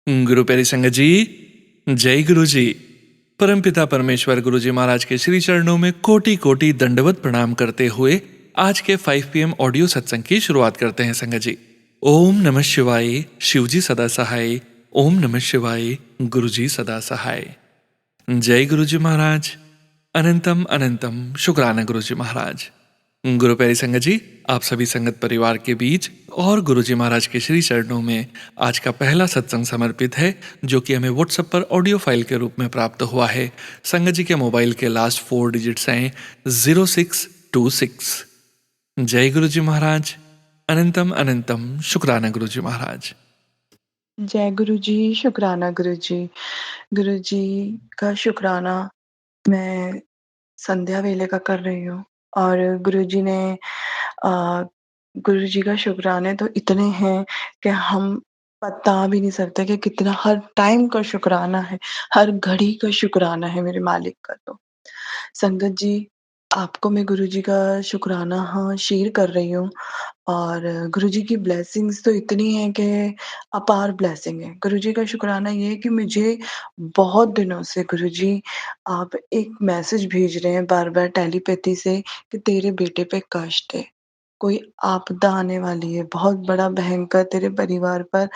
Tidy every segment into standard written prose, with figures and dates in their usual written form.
गुरु प्यारी संगत जी, जय गुरु जी। परमपिता परमेश्वर गुरु जी महाराज के श्री चरणों में कोटि कोटि दंडवत प्रणाम करते हुए आज के 5 PM ऑडियो सत्संग की शुरुआत करते हैं संगत जी। ओम नमः शिवाय, शिव जी सदा सहाय। ओम नमः शिवाय, गुरु जी सदा सहाय। जय गुरु जी महाराज। अनंतम अनंतम शुक्राना गुरु जी महाराज। गुरु प्यारी संगत जी, आप सभी संगत परिवार के बीच और गुरु जी महाराज के श्री चरणों में आज का पहला सत्संग समर्पित है, जो कि हमें व्हाट्सएप पर ऑडियो फाइल के रूप में प्राप्त हुआ है। संगत जी के मोबाइल के लास्ट 4 डिजिट्स हैं 0626। जय गुरु जी महाराज। अनंतम अनंतम शुक्राना गुरु जी महाराज। जय गुरु जी, शुक्राना गुरु जी। गुरु जी का शुक्राना मैं संध्या वेले का कर रही हूँ और गुरु जी ने अ, गुरु जी का शुक्राने तो इतने हैं कि हम बता भी नहीं सकते कि कितना हर टाइम का शुक्राना है, हर घड़ी का शुक्राना है मेरे मालिक का तो। संगत जी, आपको मैं गुरुजी का शुकराना शेयर कर रही हूँ और गुरुजी की ब्लेसिंग्स तो इतनी हैं कि अपार ब्लेसिंग है। गुरुजी का शुकराना ये है कि मुझे बहुत दिनों से गुरुजी आप एक मैसेज भेज रहे हैं बार-बार टेलीपैथी से कि तेरे बेटे पे कष्ट है, कोई आपदा आने वाली है, बहुत बड़ा भयंकर तेरे परिवार पर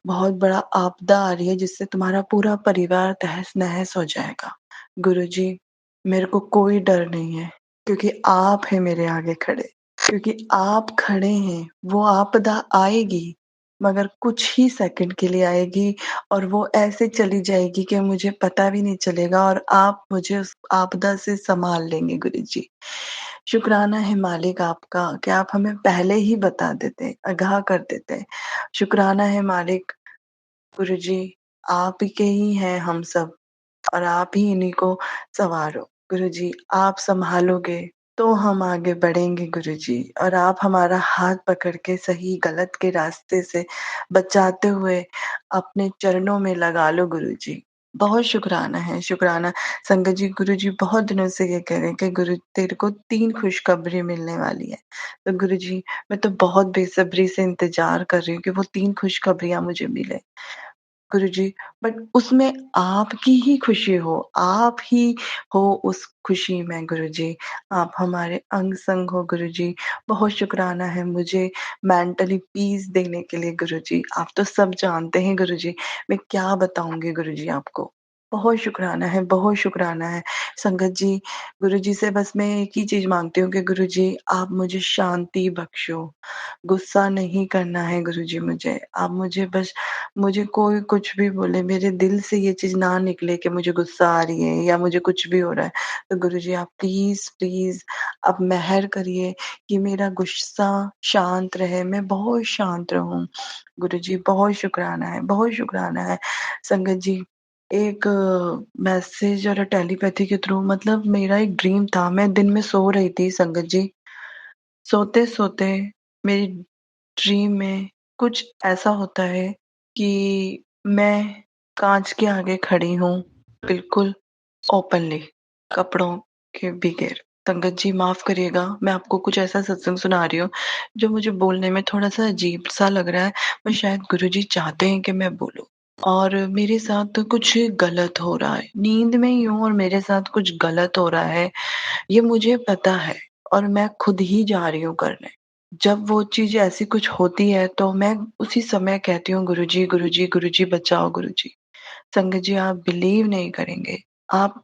बहुत बड़ा आपदा आ रही है जिससे तुम्हारा पूरा परिवार तहस-नहस हो जाएगा। गुरुजी, मेरे को कोई डर नहीं है क्योंकि आप हैं मेरे आगे खड़े। क्योंकि आप खड़े हैं, वो आपदा आएगी मगर कुछ ही सेकंड के लिए आएगी और वो ऐसे चली जाएगी कि मुझे पता भी नहीं चलेगा और आप मुझे उस आपदा से सँभाल लेंगे गुरुजी। शुक्राना है मालिक आपका कि आप हमें पहले ही बता देते, आगाह कर देते। शुक्राना है मालिक गुरुजी, आप ही के ही हैं हम सब और आप ही इन्हीं को सँवारो। गुरुजी, आप सँभालोगे तो हम आगे बढ़ेंगे गुरुजी और आप हमारा हाथ पकड़ के सही गलत के रास्ते से बचाते हुए अपने चरणों में लगा लो गुरुजी। बहुत शुकराना है, शुकराना। संगत जी, गुरुजी बहुत दिनों से ये कह रहे हैं कि गुरु तेरे को 3 खुशखबरी मिलने वाली है। तो गुरुजी, मैं तो बहुत बेसब्री से इंतज़ार कर रही हूँ कि वो 3 खुशखबरियाँ मुझे मिले। गुरुजी, बट उसमें आपकी ही खुशी हो, आप ही हो उस खुशी में गुरुजी। आप हमारे अंग-संग हो गुरुजी। बहुत शुकराना है मुझे मेंटली पीस देने के लिए गुरुजी। आप तो सब जानते हैं गुरुजी, मैं क्या बताऊँगी गुरुजी आपको। बहुत शुकराना है, बहुत शुकराना है। संगत जी, गुरुजी से बस मैं एक ही चीज़ माँगती हूँ कि गुरुजी आप मुझे शांति बख्शो। गुस्सा नहीं करना है गुरुजी मुझे। आप मुझे बस मुझे कोई कुछ भी बोले, मेरे दिल से ये चीज़ ना निकले कि मुझे गुस्सा आ रही है या मुझे कुछ भी हो रहा है। तो गुरुजी आप प्लीज़ आप मेहर करिए कि मेरा गुस्सा शांत रहे, मैं बहुत शांत रहूँ। गुरुजी बहुत शुकराना है, बहुत शुकराना है। संगत जी, एक मैसेज और टेलीपैथी के थ्रू मतलब मेरा एक ड्रीम था, मैं दिन में सो रही थी संगत जी। सोते-सोते मेरी ड्रीम में कुछ ऐसा होता है कि मैं काँच के आगे खड़ी हूँ, बिल्कुल ओपनली, कपड़ों के बगैर। संगत जी माफ़ करिएगा, मैं आपको कुछ ऐसा सत्संग सुना रही हूँ, जो मुझे बोलने में थोड़ा-सा अजीब-सा लग रहा है, पर शायद गुरुजी चाहते हैं कि मैं बोलूँ। और मेरे साथ तो कुछ गलत हो रहा है, नींद में ही हूँ और मेरे साथ कुछ गलत हो रहा है, ये मुझे पता है और मैं खुद ही जा रही हूँ करने। जब वो चीज़ ऐसी कुछ होती है तो मैं उसी समय कहती हूँ गुरुजी, गुरुजी, गुरुजी बचाओ गुरुजी। संगत जी आप बिलीव नहीं करेंगे, आप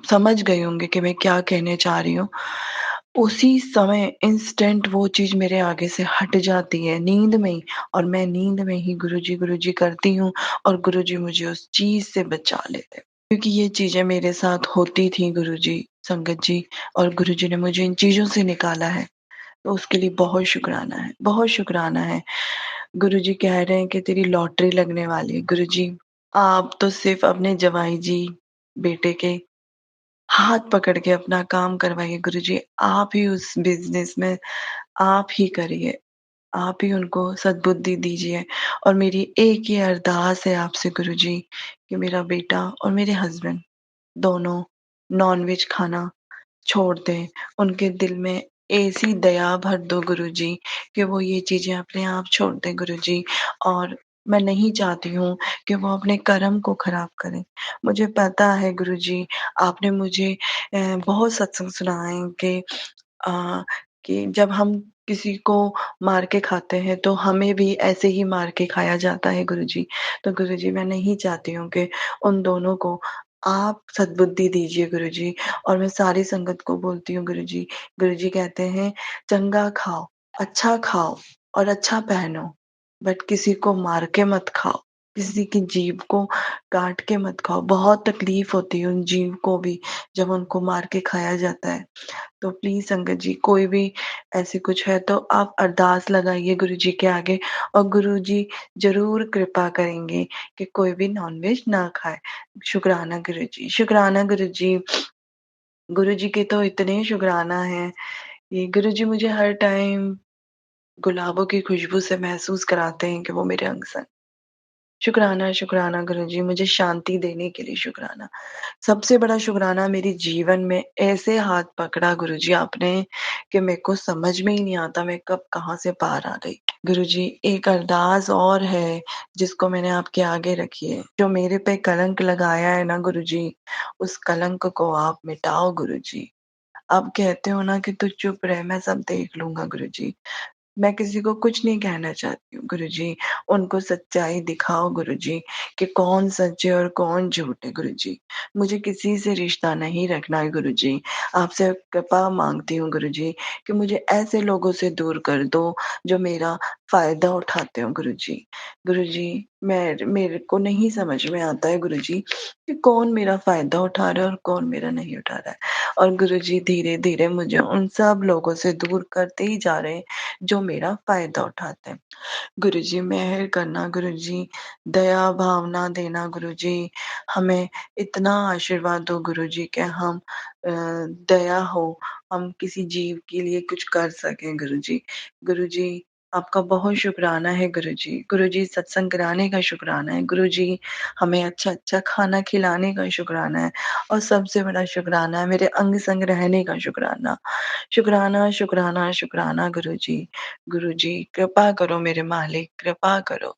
समझ गए होंगे कि मैं क्या कहने चाह रही हूँ। उसी समय इंस्टेंट वो चीज़ मेरे आगे से हट जाती है नींद में ही और मैं नींद में ही गुरुजी, गुरुजी करती हूँ और गुरुजी मुझे उस चीज़ से बचा लेते हैं। क्योंकि ये चीज़ें मेरे साथ होती थी गुरुजी, संगत जी और गुरुजी ने मुझे इन चीज़ों से निकाला है। तो उसके लिए बहुत शुकराना है, बहुत शुकराना है। गुरुजी कह रहे हैं कि तेरी लॉटरी लगने वाली है। गुरुजी, आप तो सिर्फ़ अपने जवाई जी, बेटे के हाथ पकड़ के अपना काम करवाइए गुरुजी। आप ही उस बिज़नेस में आप ही करिए। आप ही उनको सद्बुद्धि दीजिए और मेरी एक ही अरदास है आपसे गुरुजी कि मेरा बेटा और मेरे हस्बैंड दोनों नॉन-वेज खाना छोड़ दें। उनके दिल में ऐसी दया भर दो गुरुजी कि वो ये चीज़ें अपने आप छोड़ दें गुरुजी और मैं नहीं चाहती हूँ कि वो अपने कर्म को खराब करें। मुझे पता है गुरुजी, आपने मुझे बहुत सत्संग सुनाए हैं अ, कि जब हम किसी को मार के खाते हैं तो हमें भी ऐसे ही मार के खाया जाता है गुरुजी। तो गुरुजी मैं नहीं चाहती हूँ कि उन दोनों को आप सद्बुद्धि दीजिए गुरुजी। और मैं सारी संगत को बोलती हूँ गुरुजी, गुरुजी कहते हैं चंगा खाओ और अच्छा पहनो, बट किसी को मार के मत खाओ, किसी की जीभ को काट के मत खाओ। बहुत तकलीफ होती है उन जीव को भी जब उनको मार के खाया जाता है। तो प्लीज़ संगत जी, कोई भी ऐसी कुछ है तो आप अरदास लगाइए गुरुजी के आगे और गुरुजी ज़रूर कृपा करेंगे कि कोई भी नॉन-वेज ना खाए। शुक्राना गुरुजी, शुक्राना गुरुजी। गुरुजी के तो इतने शुकराना हैं, ये गुरुजी मुझे हर टाइम गुलाबों की खुशबू से महसूस कराते हैं कि वो मेरे अंग संग। शुक्राना, शुक्राना गुरुजी, मुझे शांति देने के लिए शुक्राना। सबसे बड़ा शुक्राना, मेरे जीवन में ऐसे हाथ पकड़ा गुरुजी आपने कि मेरे को समझ में ही नहीं आता मैं कब कहाँ से पार आ गई। गुरुजी एक अरदास और है जिसको मैंने आपके आगे रखी है। जो मेरे पे कलंक लगाया है ना गुरुजी, उस कलंक को आप मिटाओ गुरुजी। आप कहते हो ना कि तू चुप रह, मैं सब देख लूँगा गुरुजी। मैं किसी को कुछ नहीं कहना चाहती हूँ गुरुजी, उनको सच्चाई दिखाओ गुरुजी कि कौन सच है और कौन झूठ है गुरुजी। मुझे किसी से रिश्ता नहीं रखना है गुरुजी। आपसे कृपा माँगती हूँ गुरुजी कि मुझे ऐसे लोगों से दूर कर दो जो मेरा फ़ायदा उठाते हो गुरुजी। गुरुजी मेरे को नहीं समझ में आता है गुरुजी कि कौन मेरा फ़ायदा उठा रहा है और कौन मेरा नहीं उठा रहा है। और गुरुजी धीरे-धीरे मुझे उन सब लोगों से दूर करते ही जा रहे हैं जो मेरा फ़ायदा उठाते हैं। गुरुजी मेहर करना गुरुजी, दया भावना देना गुरुजी, हमें इतना आशीर्वाद दो गुरुजी कि हम दया हो, हम किसी जीव के लिए कुछ कर सकें गुरुजी। गुरुजी आपका बहुत शुकराना है गुरुजी। गुरुजी सत्संग कराने का शुकराना है। गुरुजी हमें अच्छा-अच्छा खाना खिलाने का शुकराना है और सबसे बड़ा शुकराना है मेरे अंग संग रहने का शुकराना। शुकराना, शुकराना, शुकराना गुरुजी। गुरुजी कृपा करो मेरे मालिक, कृपा करो।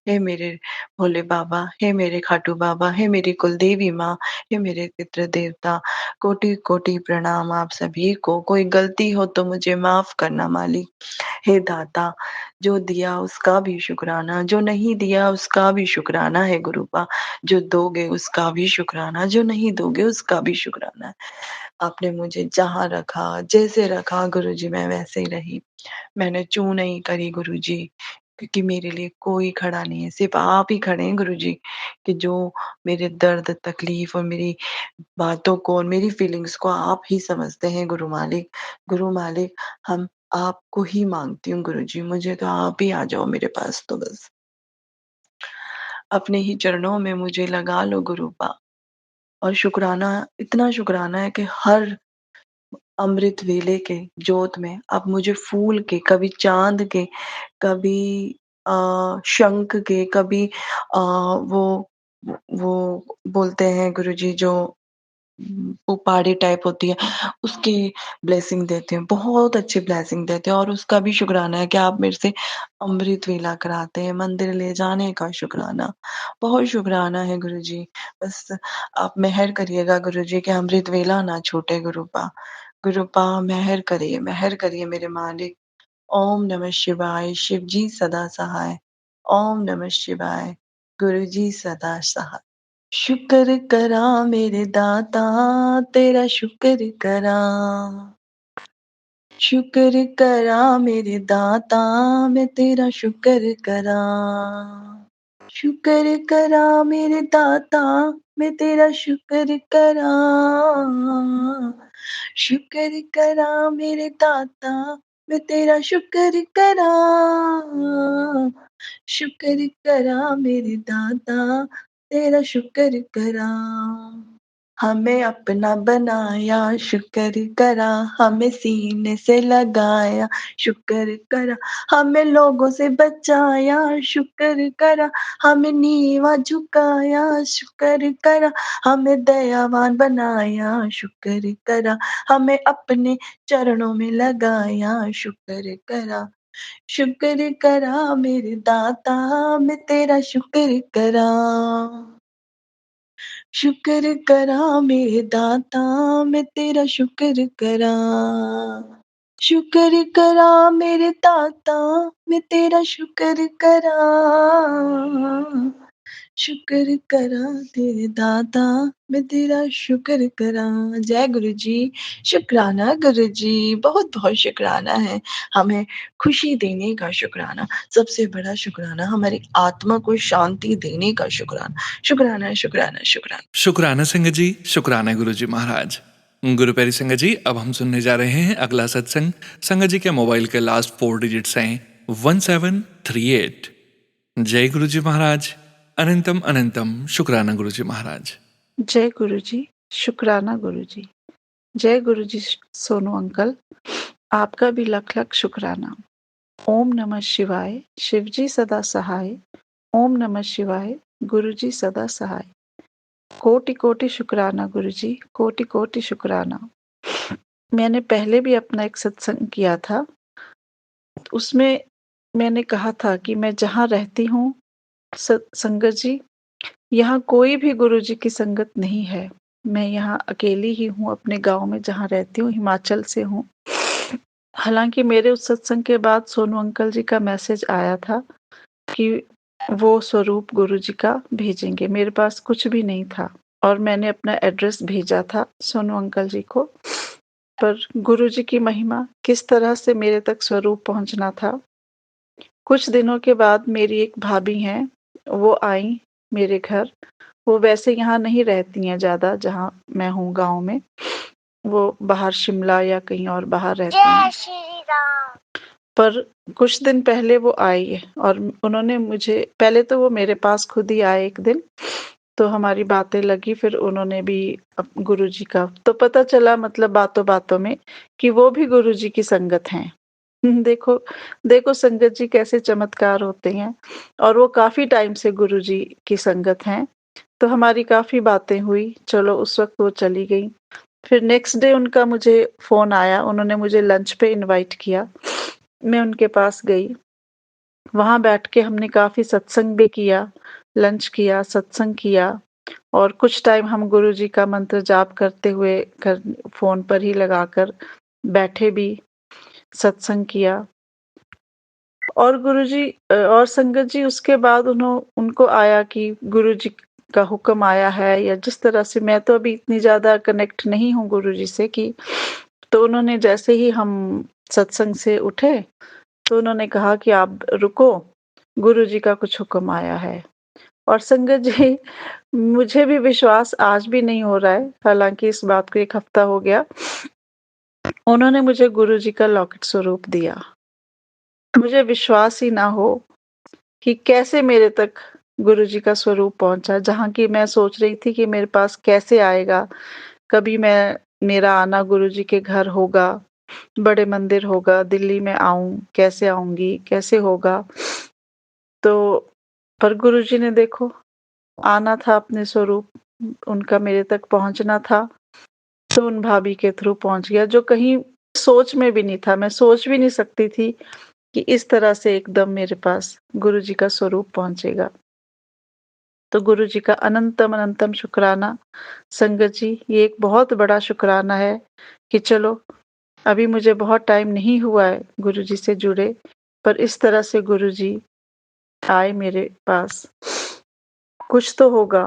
हे मेरे भोले बाबा, हे मेरे खाटू बाबा, हे मेरी कुलदेवी माँ, हे मेरे पितृ देवता, कोटि-कोटि प्रणाम आप सभी को। कोई गलती हो तो मुझे माफ़ करना मालिक। हे दाता, जो दिया उसका भी शुकराना, जो नहीं दिया उसका भी शुकराना है गुरुबा। जो दोगे उसका भी शुकराना, जो नहीं दोगे उसका भी शुकराना। आपने मुझे जहाँ रखा, जैसे रखा गुरुजी मैं वैसे ही रही। मैंने चूँ नहीं करी गुरुजी, क्योंकि मेरे लिए कोई खड़ा नहीं है, सिर्फ़ आप ही खड़े हैं गुरुजी, कि जो मेरे दर्द, तकलीफ़ और मेरी बातों को और मेरी फीलिंग्स को आप ही समझते हैं गुरु मालिक। गुरु मालिक, हम आपको ही माँगती हूँ गुरुजी, मुझे तो आप ही आ जाओ मेरे पास तो बस। अपने ही चरणों में मुझे लगा लो गुरूबा। और शुकराना, इतना शुकराना है कि हर अमृत वेले के जोत में आप मुझे फूल के, कभी चाँद के, कभी शंख के, कभी वो वो बोलते हैं गुरुजी जो पुपाड़ी टाइप होती है, उसकी ब्लेसिंग देते हैं, बहुत अच्छी ब्लेसिंग देते हैं और उसका भी शुकराना है कि आप मेरे से अमृत वेला कराते हैं, मंदिर ले जाने का शुकराना। बहुत शुकराना है गुरुजी, बस आप मेहर करिएगा गुरुजी कि अमृत वेला ना छूटे गुरूपा। गुरूपा मेहर करिए मेरे मालिक। ओम नमः शिवाय, शिव जी सदा सहाय। ओम नमः शिवाय, गुरु जी सदा सहाय। शुक्र करा मेरे दाता, तेरा शुक्र करा। शुक्र करा मेरे दाता, मैं तेरा शुक्र करा। शुक्र करा मेरे दाता, मैं तेरा शुक्र करा। शुक्र करा मेरे दाता, मैं तेरा शुक्र करा। शुक्र करा मेरे दाता, तेरा शुक्र करा। हमें अपना बनाया शुक्र करा, हमें सीने से लगाया शुक्र करा, हमें लोगों से बचाया शुक्र करा, हमें नीवा झुकाया शुक्र करा, हमें दयावान बनाया शुक्र करा, हमें अपने चरणों में लगाया शुक्र करा। शुक्र करा मेरे दाता, मैं तेरा शुक्र करा। शुक्र करा मेरे दाता, मैं तेरा शुक्र करा। शुक्र करा मेरे दाता, मैं तेरा शुक्र करा। शुक्र करा तेरे दाता, मैं तेरा शुक्र करा। जय गुरु जी, शुक्राना गुरु जी, बहुत-बहुत शुक्राना है। हमें खुशी देने का शुक्राना, सबसे बड़ा शुक्राना हमारी आत्मा को शांति देने का शुक्राना। शुक्राना, शुक्राना, शुक्राना। शुक्राना संगत जी, शुक्राना गुरु जी महाराज। गुरु प्यारी संगत जी, अब हम सुनने जा रहे हैं अगला सत्संग। संगत जी के मोबाइल के लास्ट 4 डिजिट्स हैं 1738। जय गुरु जी महाराज। अनंतम अनंतम शुक्राना गुरु जी महाराज। जय गुरु जी, शुक्राना गुरु जी। जय गुरु जी सोनू अंकल, आपका भी लख लख शुक्राना। ओम नमः शिवाय, शिवजी सदा सहाय। ओम नमः शिवाय, गुरु जी सदा सहाय। कोटि कोटि शुक्राना गुरु जी, कोटि कोटि शुक्राना। मैंने पहले भी अपना एक सत्संग किया था, उसमें मैंने कहा था कि मैं जहाँ रहती हूँ संगत जी, यहाँ कोई भी गुरु जी की संगत नहीं है। मैं यहाँ अकेली ही हूँ अपने गाँव में जहाँ रहती हूँ, हिमाचल से हूँ। हालाँकि मेरे उस सत्संग के बाद सोनू अंकल जी का मैसेज आया था कि वो स्वरूप गुरु जी का भेजेंगे। मेरे पास कुछ भी नहीं था और मैंने अपना एड्रेस भेजा था सोनू अंकल जी को। पर गुरु जी की महिमा किस तरह से मेरे तक स्वरूप पहुँचना था। कुछ दिनों के बाद मेरी एक भाभी हैं, वो आईं मेरे घर। वो वैसे यहाँ नहीं रहती हैं ज़्यादा, जहाँ मैं हूँ गाँव में। वो बाहर शिमला या कहीं और बाहर रहती हैं। पर कुछ दिन पहले वो आई और उन्होंने मुझे, पहले तो वो मेरे पास खुद ही आए एक दिन, तो हमारी बातें लगी। फिर उन्होंने भी गुरुजी का तो पता चला, मतलब बातों बातों में, कि वो भी गुरुजी की संगत हैं। देखो देखो संगत जी कैसे चमत्कार होते हैं। और वो काफी टाइम से गुरुजी की संगत हैं, तो हमारी काफी बातें हुई। चलो उस वक्त वो चली गई। फिर नेक्स्ट डे उनका मुझे फोन आया, उन्होंने मुझे लंच पे इनवाइट किया। मैं उनके पास गई, वहां बैठ के हमने काफी सत्संग भी किया, लंच किया, सत्संग किया। और कुछ टाइम हम गुरुजी का मंत्र जाप करते हुए घर फोन पर ही लगाकर बैठे भी, सत्संग किया। और गुरुजी और संगत जी उसके बाद उनको आया कि गुरुजी का हुक्म आया है, या जिस तरह से, मैं तो अभी इतनी ज्यादा कनेक्ट नहीं हूँ गुरुजी से कि, तो उन्होंने जैसे ही हम सत्संग से उठे तो उन्होंने कहा कि आप रुको, गुरुजी का कुछ हुक्म आया है। और संगत जी, मुझे भी विश्वास आज भी नहीं हो रहा है, हालांकि इस बात को 1 हफ्ता हो गया। उन्होंने मुझे गुरुजी का लॉकेट स्वरूप दिया। मुझे विश्वास ही ना हो कि कैसे मेरे तक गुरुजी का स्वरूप पहुंचा, जहाँ की मैं सोच रही थी कि मेरे पास कैसे आएगा, कभी मेरा आना गुरुजी के घर होगा, बड़े मंदिर होगा, दिल्ली में आऊं, कैसे आऊंगी, कैसे होगा। तो पर गुरुजी ने देखो, आना था अपने स्वरूप, उनका मेरे तक पहुंचना था, तो उन भाभी के थ्रू पहुंच गया, जो कहीं सोच में भी नहीं था। मैं सोच भी नहीं सकती थी कि इस तरह से एकदम मेरे पास गुरुजी का स्वरूप पहुंचेगा। तो गुरुजी का अनंतम अनंतम शुक्राना। संगत जी, ये एक बहुत बड़ा शुक्राना है कि चलो, अभी मुझे बहुत टाइम नहीं हुआ है गुरुजी से जुड़े, पर इस तरह से गुरुजी आए मेरे पास। कुछ तो होगा।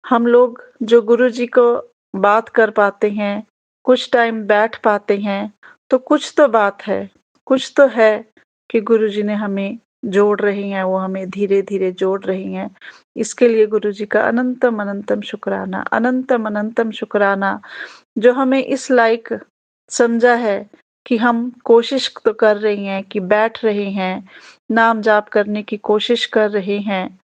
हम लोग जो गुरुजी को बात कर पाते हैं, कुछ टाइम बैठ पाते हैं, तो कुछ तो बात है, कुछ तो है कि गुरुजी ने हमें जोड़ रही हैं, वो हमें धीरे-धीरे जोड़ रही हैं। इसके लिए गुरुजी का अनंतम अनंतम शुक्राना, अनंतम अनंतम शुक्राना, जो हमें इस लायक समझा है कि हम कोशिश तो कर रही हैं, कि बैठ रहे हैं, नाम जाप करने की कोशिश कर रहे हैं।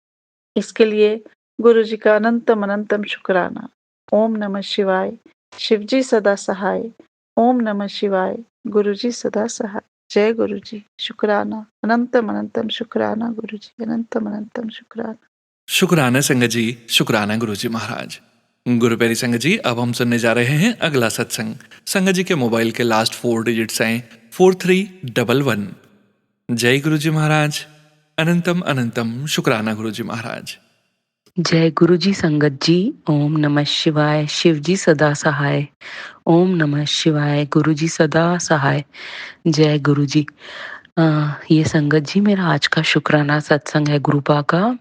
इसके लिए गुरुजी का अनंतम अनंतम शुक्राना। ओम नमः शिवाय, शिवजी सदा सहाय। ओम नमः शिवाय, गुरुजी सदा सहाय। जय गुरुजी, शुक्राना, अनंतम अनंतम शुक्राना गुरुजी, अनंतम अनंतम शुक्राना। शुक्राना संगत जी, शुक्राना गुरु जी महाराज। गुरु प्यारी संगत जी, अब हम सुनने जा रहे हैं अगला सत्संग। संगत जी के मोबाइल के लास्ट 4 डिजिट्स हैं 4311। जय गुरु जी महाराज। अनंतम अनंतम शुक्राना गुरु जी महाराज। जय गुरु जी संगत जी। ओम नमः शिवाय। शिव जी सदा सहाय। ओम नमः शिवाय। गुरु जी सदा सहाय। जय गुरु जी। ये संगत जी मेरा आज का शुक्राना सत्संग है गुरुपा का,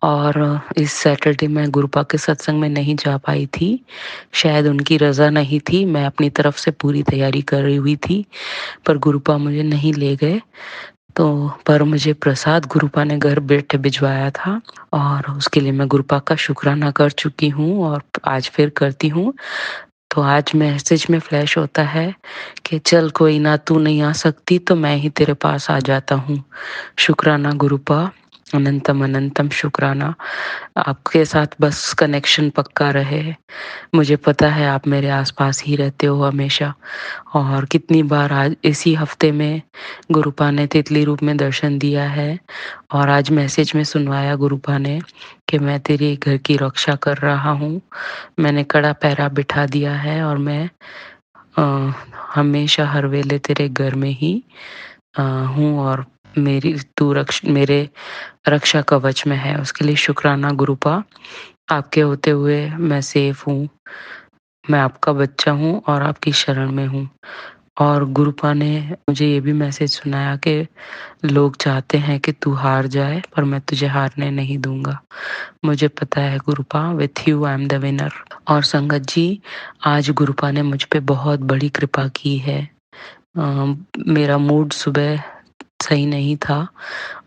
और इस सैटरडे मैं गुरुपा के सत्संग में नहीं जा पाई थी। शायद उनकी रजा नहीं थी। मैं अपनी तरफ से पूरी तैयारी कर रही हुई थी, पर गुरुपा मुझे नहीं ले गए। पर मुझे प्रसाद गुरुपा ने घर बैठे भिजवाया था, और उसके लिए मैं गुरुपा का शुक्राना कर चुकी हूँ और आज फिर करती हूँ। तो आज मैसेज में फ्लैश होता है कि चल कोई ना, तू नहीं आ सकती तो मैं ही तेरे पास आ जाता हूँ। शुक्राना गुरुपा, अनंतम अनंतम शुक्राना। आपके साथ बस कनेक्शन पक्का रहे। मुझे पता है आप मेरे आसपास ही रहते हो हमेशा, और कितनी बार आज इसी हफ्ते में गुरुपा ने तितली रूप में दर्शन दिया है, और आज मैसेज में सुनवाया गुरुपा ने कि मैं तेरे घर की रक्षा कर रहा हूँ। मैंने कड़ा पहरा बिठा दिया है, और मैं हमेशा हर वेले तेरे घर में ही हूँ, और मेरे रक्षा कवच में है। उसके लिए शुक्राना गुरुपा। आपके होते हुए मैं सेफ हूँ, मैं आपका बच्चा हूँ और आपकी शरण में हूँ। और गुरुपा ने मुझे ये भी मैसेज सुनाया कि लोग चाहते हैं कि तू हार जाए, पर मैं तुझे हारने नहीं दूंगा। मुझे पता है Gurupa, with you I am the winner. और संगत जी, आज गुरुपा ने मुझ पे बहुत बड़ी कृपा की है। मेरा मूड सुबह सही नहीं था,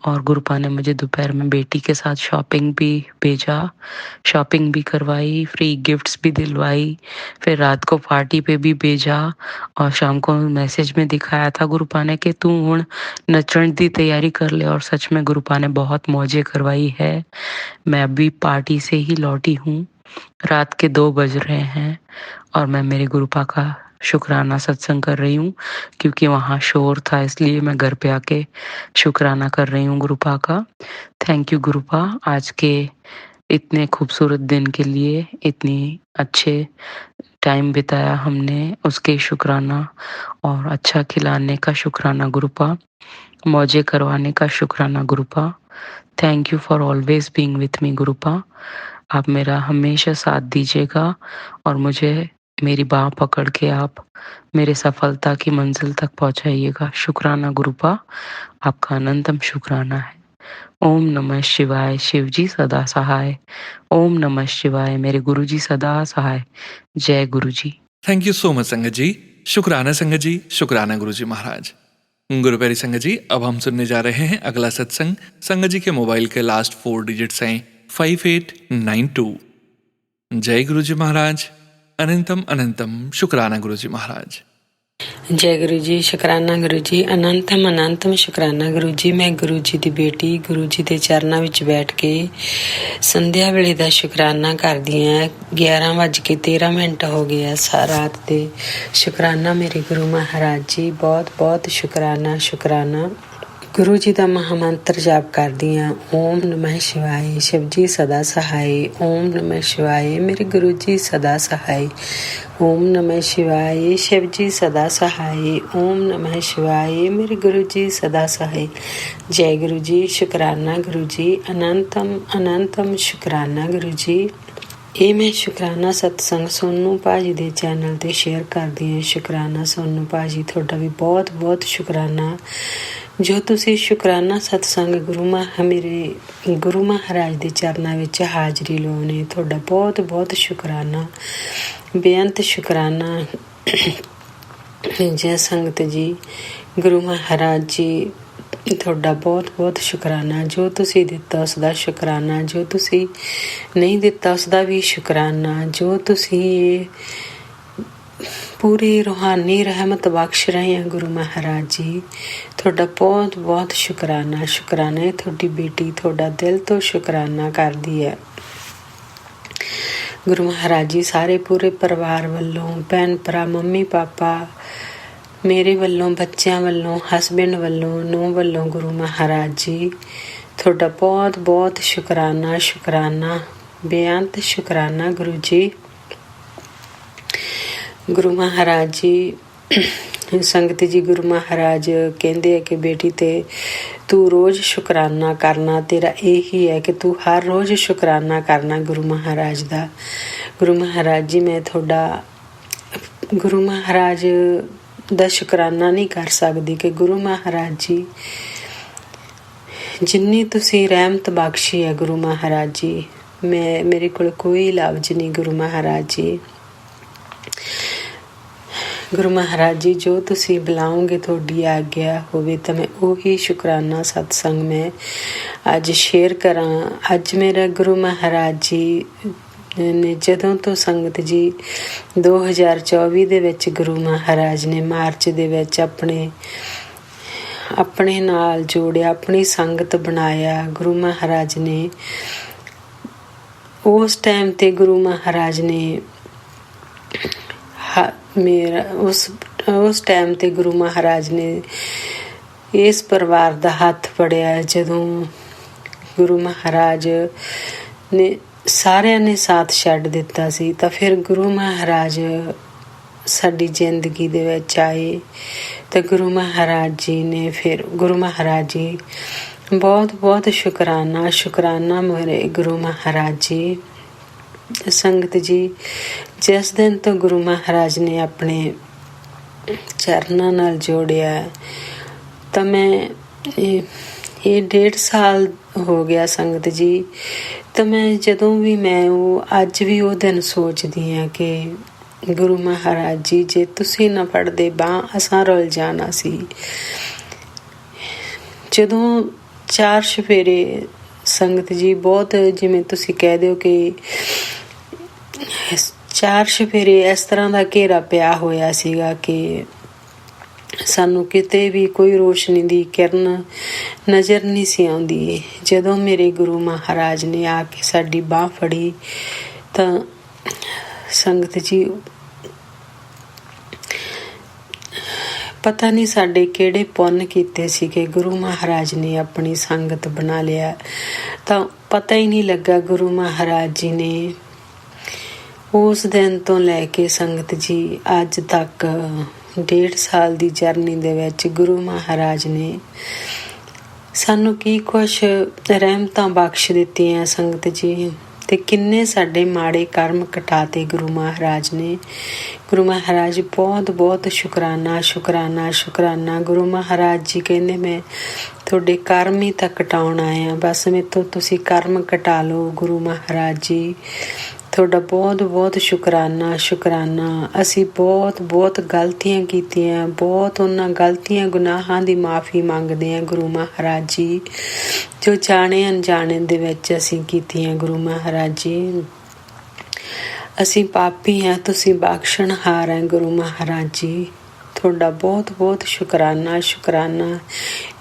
और गुरुपा ने मुझे दोपहर में बेटी के साथ शॉपिंग भी भेजा, शॉपिंग भी करवाई, फ्री गिफ्ट्स भी दिलवाई, फिर रात को पार्टी पे भी भेजा, और शाम को मैसेज में दिखाया था गुरुपा ने कि तू हुण नचण दी तैयारी कर ले। और सच में गुरुपा ने बहुत मौजें करवाई है। मैं अभी पार्टी से ही लौटी हूँ। रात के 2 बज रहे हैं, और मैं मेरे गुरुपा का शुक्राना सत्संग कर रही हूँ, क्योंकि वहाँ शोर था, इसलिए मैं घर पे आके शुक्राना कर रही हूँ गुरुपा का। थैंक यू गुरुपा, आज के इतने खूबसूरत दिन के लिए, इतनी अच्छे टाइम बिताया हमने उसके शुक्राना, और अच्छा खिलाने का शुक्राना गुरुपा, मौजे करवाने का शुक्राना Gurupa. Thank you for always being with me Gurupa. आप मेरा हमेशा साथ दीजिएगा, और मुझे मेरी बाह पकड़ के आप मेरे सफलता की मंजिल तक पहुंचाइएगा। शुक्राना गुरुपा, आपका अनंतम शुक्राना है। ओम नमः शिवाय। शिव जी सदा सहाय। ओम नमः शिवाय। मेरे गुरु जी सदा सहाय। जय गुरु जी। थैंक यू सो मच संगत जी। शुक्राना संगत जी, शुक्राना गुरु जी महाराज। गुरु प्यारी संगत जी, अब हम सुनने जा रहे हैं अगला सत्संग। संगत जी के मोबाइल के लास्ट 4 डिजिट्स हैं 5892। जय गुरु जी महाराज। अनंतम अनंतम शुक्राना गुरु जी महाराज। जय गुरु जी, शुकराना गुरु जी, अनंतम अनंतम शुकराना गुरु जी। मैं गुरु जी ਦੀ ਬੇਟੀ ਗੁਰੂ ਜੀ ਦੇ ਚਰਨਾਂ ਵਿੱਚ ਬੈਠ ਕੇ ਸੰਧਿਆ ਵੇਲੇ ਦਾ ਸ਼ੁਕਰਾਨਾ ਕਰਦੀ ਹਾਂ। 11:13 ਹੋ ਗਏ ਆ ਰਾਤ ਦੇ। ਸ਼ੁਕਰਾਨਾ ਮੇਰੇ ਗੁਰੂ ਮਹਾਰਾਜ ਜੀ, ਬਹੁਤ ਬਹੁਤ ਸ਼ੁਕਰਾਨਾ। ਸ਼ੁਕਰਾਨਾ ਗੁਰੂ ਜੀ ਦਾ ਮਹਾਮੰਤਰ ਜਾਪ ਕਰਦੀ ਹਾਂ। ਓਮ ਨਮः शिवाय। शिव जी सदा सहाय। ओम नमः शिवाय। मेरे गुरु जी सदा सहाय। ओम नमः शिवाय। शिव जी सदा सहाय। ओम नमः शिवाय। मेरे गुरु जी सदा सहाय। जय गुरु जी। शुकराना गुरु जी, अनंतम अनंतम शुकराना गुरु जी। ਇਹ ਮੈਂ ਸ਼ੁਕਰਾਨਾ ਸਤਸੰਗ ਸੋਨੂ ਭਾਜੀ ਦੇ ਚੈਨਲ ਤੇ ਸ਼ੇਅਰ ਕਰਦੀ ਹਾਂ। ਸ਼ੁਕਰਾਨਾ ਸੋਨੂ ਭਾਜੀ, ਤੁਹਾਡਾ ਵੀ ਬਹੁਤ ਬਹੁਤ ਸ਼ੁਕਰਾਨਾ ਜੋ ਤੁਸੀਂ ਸ਼ੁਕਰਾਨਾ ਸਤਸੰਗ ਮੇਰੇ ਗੁਰੂ ਮਹਾਰਾਜ ਦੇ ਚਰਨਾਂ ਵਿੱਚ ਹਾਜ਼ਰੀ ਲਾਉਣੇ। ਤੁਹਾਡਾ ਬਹੁਤ ਬਹੁਤ ਸ਼ੁਕਰਾਨਾ, ਬੇਅੰਤ ਸ਼ੁਕਰਾਨਾ। ਜੈ ਸੰਗਤ ਜੀ, ਗੁਰੂ ਮਹਾਰਾਜ ਜੀ, ਤੁਹਾਡਾ ਬਹੁਤ ਬਹੁਤ ਸ਼ੁਕਰਾਨਾ। ਜੋ ਤੁਸੀਂ ਦਿੱਤਾ ਉਸ ਦਾ ਸ਼ੁਕਰਾਨਾ, ਜੋ ਤੁਸੀਂ ਨਹੀਂ ਦਿੱਤਾ ਉਸ ਦਾ ਵੀ ਸ਼ੁਕਰਾਨਾ। ਜੋ ਤੁਸੀਂ ਇਹ ਪੂਰੀ ਰੂਹਾਨੀ ਰਹਿਮਤ ਬਖਸ਼ ਰਹੇ ਆ ਗੁਰੂ ਮਹਾਰਾਜ ਜੀ, ਤੁਹਾਡਾ ਬਹੁਤ ਬਹੁਤ ਸ਼ੁਕਰਾਨਾ। ਸ਼ੁਕਰਾਨਾ ਹੈ ਤੁਹਾਡੀ ਬੇਟੀ, ਤੁਹਾਡਾ ਦਿਲ ਤੋਂ ਸ਼ੁਕਰਾਨਾ ਕਰਦੀ ਹੈ। ਗੁਰੂ ਮਹਾਰਾਜ ਜੀ ਸਾਰੇ ਪੂਰੇ ਪਰਿਵਾਰ ਵੱਲੋਂ, ਭੈਣ ਭਰਾ, ਮੰਮੀ ਪਾਪਾ, ਮੇਰੇ ਵੱਲੋਂ, ਬੱਚਿਆਂ ਵੱਲੋਂ, ਹਸਬੈਂਡ ਵੱਲੋਂ, ਨੂੰਹ ਵੱਲੋਂ, ਗੁਰੂ ਮਹਾਰਾਜ ਜੀ ਤੁਹਾਡਾ ਬਹੁਤ ਬਹੁਤ ਸ਼ੁਕਰਾਨਾ। ਸ਼ੁਕਰਾਨਾ, ਬੇਅੰਤ ਸ਼ੁਕਰਾਨਾ ਗੁਰੂ ਜੀ। ਗੁਰੂ ਮਹਾਰਾਜ ਜੀ ਸੰਗਤ ਜੀ, ਗੁਰੂ ਮਹਾਰਾਜ ਕਹਿੰਦੇ ਆ ਕਿ ਬੇਟੀ ਤੇ ਤੂੰ ਰੋਜ਼ ਸ਼ੁਕਰਾਨਾ ਕਰਨਾ, ਤੇਰਾ ਇਹੀ ਹੈ ਕਿ ਤੂੰ ਹਰ ਰੋਜ਼ ਸ਼ੁਕਰਾਨਾ ਕਰਨਾ ਗੁਰੂ ਮਹਾਰਾਜ ਦਾ। ਗੁਰੂ ਮਹਾਰਾਜ ਜੀ, ਮੈਂ ਤੁਹਾਡਾ ਗੁਰੂ ਮਹਾਰਾਜ ਦਾ ਸ਼ੁਕਰਾਨਾ ਨਹੀਂ ਕਰ ਸਕਦੀ ਕਿ ਗੁਰੂ ਮਹਾਰਾਜ ਜੀ ਜਿੰਨੀ ਤੁਸੀਂ ਰਹਿਮਤ ਬਖਸ਼ੀ ਹੈ ਗੁਰੂ ਮਹਾਰਾਜ ਜੀ, ਮੇਰੇ ਕੋਲ ਕੋਈ ਲਫ਼ਜ਼ ਨਹੀਂ ਗੁਰੂ ਮਹਾਰਾਜ ਜੀ। ਗੁਰੂ ਮਹਾਰਾਜ ਜੀ, ਜੋ ਤੁਸੀਂ ਬੁਲਾਓਗੇ ਤੁਹਾਡੀ ਆਗਿਆ ਹੋਵੇ ਤਾਂ ਮੈਂ ਉਹੀ ਸ਼ੁਕਰਾਨਾ ਸਤਸੰਗ ਮੈਂ ਅੱਜ ਸ਼ੇਅਰ ਕਰਾਂ। ਅੱਜ ਮੇਰਾ ਗੁਰੂ ਮਹਾਰਾਜ ਜੀ ਨੇ ਜਦੋਂ ਤੋਂ ਸੰਗਤ ਜੀ 2024 ਦੇ ਵਿੱਚ ਗੁਰੂ ਮਹਾਰਾਜ ਨੇ ਮਾਰਚ ਦੇ ਵਿੱਚ ਆਪਣੇ ਨਾਲ ਜੋੜਿਆ, ਆਪਣੀ ਸੰਗਤ ਬਣਾਇਆ। ਗੁਰੂ ਮਹਾਰਾਜ ਨੇ ਉਸ ਟਾਈਮ ਤੇ ਗੁਰੂ ਮਹਾਰਾਜ ਨੇ ਉਸ ਟਾਈਮ ਤੇ ਗੁਰੂ ਮਹਾਰਾਜ ਨੇ ਇਸ ਪਰਿਵਾਰ ਦਾ ਹੱਥ ਫੜਿਆ। ਜਦੋਂ ਗੁਰੂ ਮਹਾਰਾਜ ਨੇ ਸਾਰਿਆਂ ਨੇ ਸਾਥ ਛੱਡ ਦਿੱਤਾ ਸੀ ਤਾਂ ਫਿਰ ਗੁਰੂ ਮਹਾਰਾਜ ਸਾਡੀ ਜ਼ਿੰਦਗੀ ਦੇ ਵਿੱਚ ਆਏ ਤਾਂ ਗੁਰੂ ਮਹਾਰਾਜ ਜੀ ਨੇ ਗੁਰੂ ਮਹਾਰਾਜ ਜੀ ਬਹੁਤ ਬਹੁਤ ਸ਼ੁਕਰਾਨਾ ਮੇਰੇ ਗੁਰੂ ਮਹਾਰਾਜ ਜੀ। ਸੰਗਤ ਜੀ, ਜਿਸ ਦਿਨ ਤੋਂ ਗੁਰੂ ਮਹਾਰਾਜ ਨੇ ਆਪਣੇ ਚਰਨਾਂ ਨਾਲ ਜੋੜਿਆ ਤਾਂ ਮੈਂ ਇਹ 1.5 ਸਾਲ ਹੋ ਗਿਆ ਸੰਗਤ ਜੀ। ਤਾਂ ਮੈਂ ਜਦੋਂ ਵੀ ਅੱਜ ਵੀ ਉਹ ਦਿਨ ਸੋਚਦੀ ਹਾਂ ਕਿ ਗੁਰੂ ਮਹਾਰਾਜ ਜੀ, ਜੇ ਤੁਸੀਂ ਨਾ ਫੜਦੇ ਬਾਂਹ ਅਸਾਂ ਰੁੱਲ ਜਾਣਾ ਸੀ। ਜਦੋਂ 4 ਚੁਫੇਰੇ ਸੰਗਤ ਜੀ, ਬਹੁਤ ਜਿਵੇਂ ਤੁਸੀਂ ਕਹਿ ਦਿਓ ਕਿ 4 ਚੁਫੇਰੇ ਇਸ ਤਰ੍ਹਾਂ ਦਾ ਘੇਰਾ ਪਿਆ ਹੋਇਆ ਸੀਗਾ ਕਿ ਸਾਨੂੰ ਕਿਤੇ ਵੀ ਕੋਈ ਰੋਸ਼ਨੀ ਦੀ ਕਿਰਨ ਨਜ਼ਰ ਨਹੀਂ ਸੀ ਆਉਂਦੀ। ਜਦੋਂ ਮੇਰੇ ਗੁਰੂ ਮਹਾਰਾਜ ਨੇ ਆ ਕੇ ਸਾਡੀ ਬਾਂਹ ਫੜੀ ਤਾਂ ਸੰਗਤ ਜੀ, ਪਤਾ ਨਹੀਂ ਸਾਡੇ ਕਿਹੜੇ ਪੁੰਨ ਕੀਤੇ ਸੀ ਕਿ ਗੁਰੂ ਮਹਾਰਾਜ ਨੇ ਆਪਣੀ ਸੰਗਤ ਬਣਾ ਲਿਆ। ਤਾਂ ਪਤਾ ਹੀ ਨਹੀਂ ਲੱਗਾ ਗੁਰੂ ਮਹਾਰਾਜ ਜੀ ਨੇ ਉਸ ਦਿਨ ਤੋਂ ਲੈ ਕੇ ਸੰਗਤ ਜੀ ਅੱਜ ਤੱਕ 1.5 ਸਾਲ ਦੀ ਜਰਨੀ ਦੇ ਵਿੱਚ ਗੁਰੂ ਮਹਾਰਾਜ ਨੇ ਸਾਨੂੰ ਕੀ ਕੁਛ ਰਹਿਮਤਾਂ ਬਖਸ਼ ਦਿੱਤੀਆਂ ਸੰਗਤ ਜੀ, ਤੇ ਕਿੰਨੇ ਸਾਡੇ ਮਾੜੇ ਕਰਮ ਕਟਾਤੇ ਗੁਰੂ ਮਹਾਰਾਜ ਨੇ। ਗੁਰੂ ਮਹਾਰਾਜ ਬਹੁਤ ਬਹੁਤ ਸ਼ੁਕਰਾਨਾ। ਗੁਰੂ ਮਹਾਰਾਜ ਜੀ ਕਹਿੰਦੇ ਮੈਂ ਤੁਹਾਡੇ ਕਰਮ ਹੀ ਤਾਂ ਕਟਾਉਣ ਆਇਆ, ਬਸ ਮੇਤੋਂ ਤੁਸੀਂ ਕਰਮ ਕਟਾ ਲਓ। ਗੁਰੂ ਮਹਾਰਾਜ ਜੀ, ਤੁਹਾਡਾ ਬਹੁਤ ਬਹੁਤ ਸ਼ੁਕਰਾਨਾ। ਅਸੀਂ ਬਹੁਤ ਗਲਤੀਆਂ ਕੀਤੀਆਂ, ਬਹੁਤ ਉਹਨਾਂ ਗਲਤੀਆਂ ਗੁਨਾਹਾਂ ਦੀ ਮਾਫੀ ਮੰਗਦੇ ਹਾਂ ਗੁਰੂ ਮਹਾਰਾਜ ਜੀ, ਜੋ ਜਾਣੇ ਅਣਜਾਣੇ ਦੇ ਵਿੱਚ ਅਸੀਂ ਕੀਤੀਆਂ। ਗੁਰੂ ਮਹਾਰਾਜ ਜੀ, ਅਸੀਂ ਪਾਪੀ ਹਾਂ, ਤੁਸੀਂ ਬਖਸ਼ਣਹਾਰ ਹੈ ਗੁਰੂ ਮਹਾਰਾਜ ਜੀ। ਤੁਹਾਡਾ ਬਹੁਤ ਬਹੁਤ ਸ਼ੁਕਰਾਨਾ।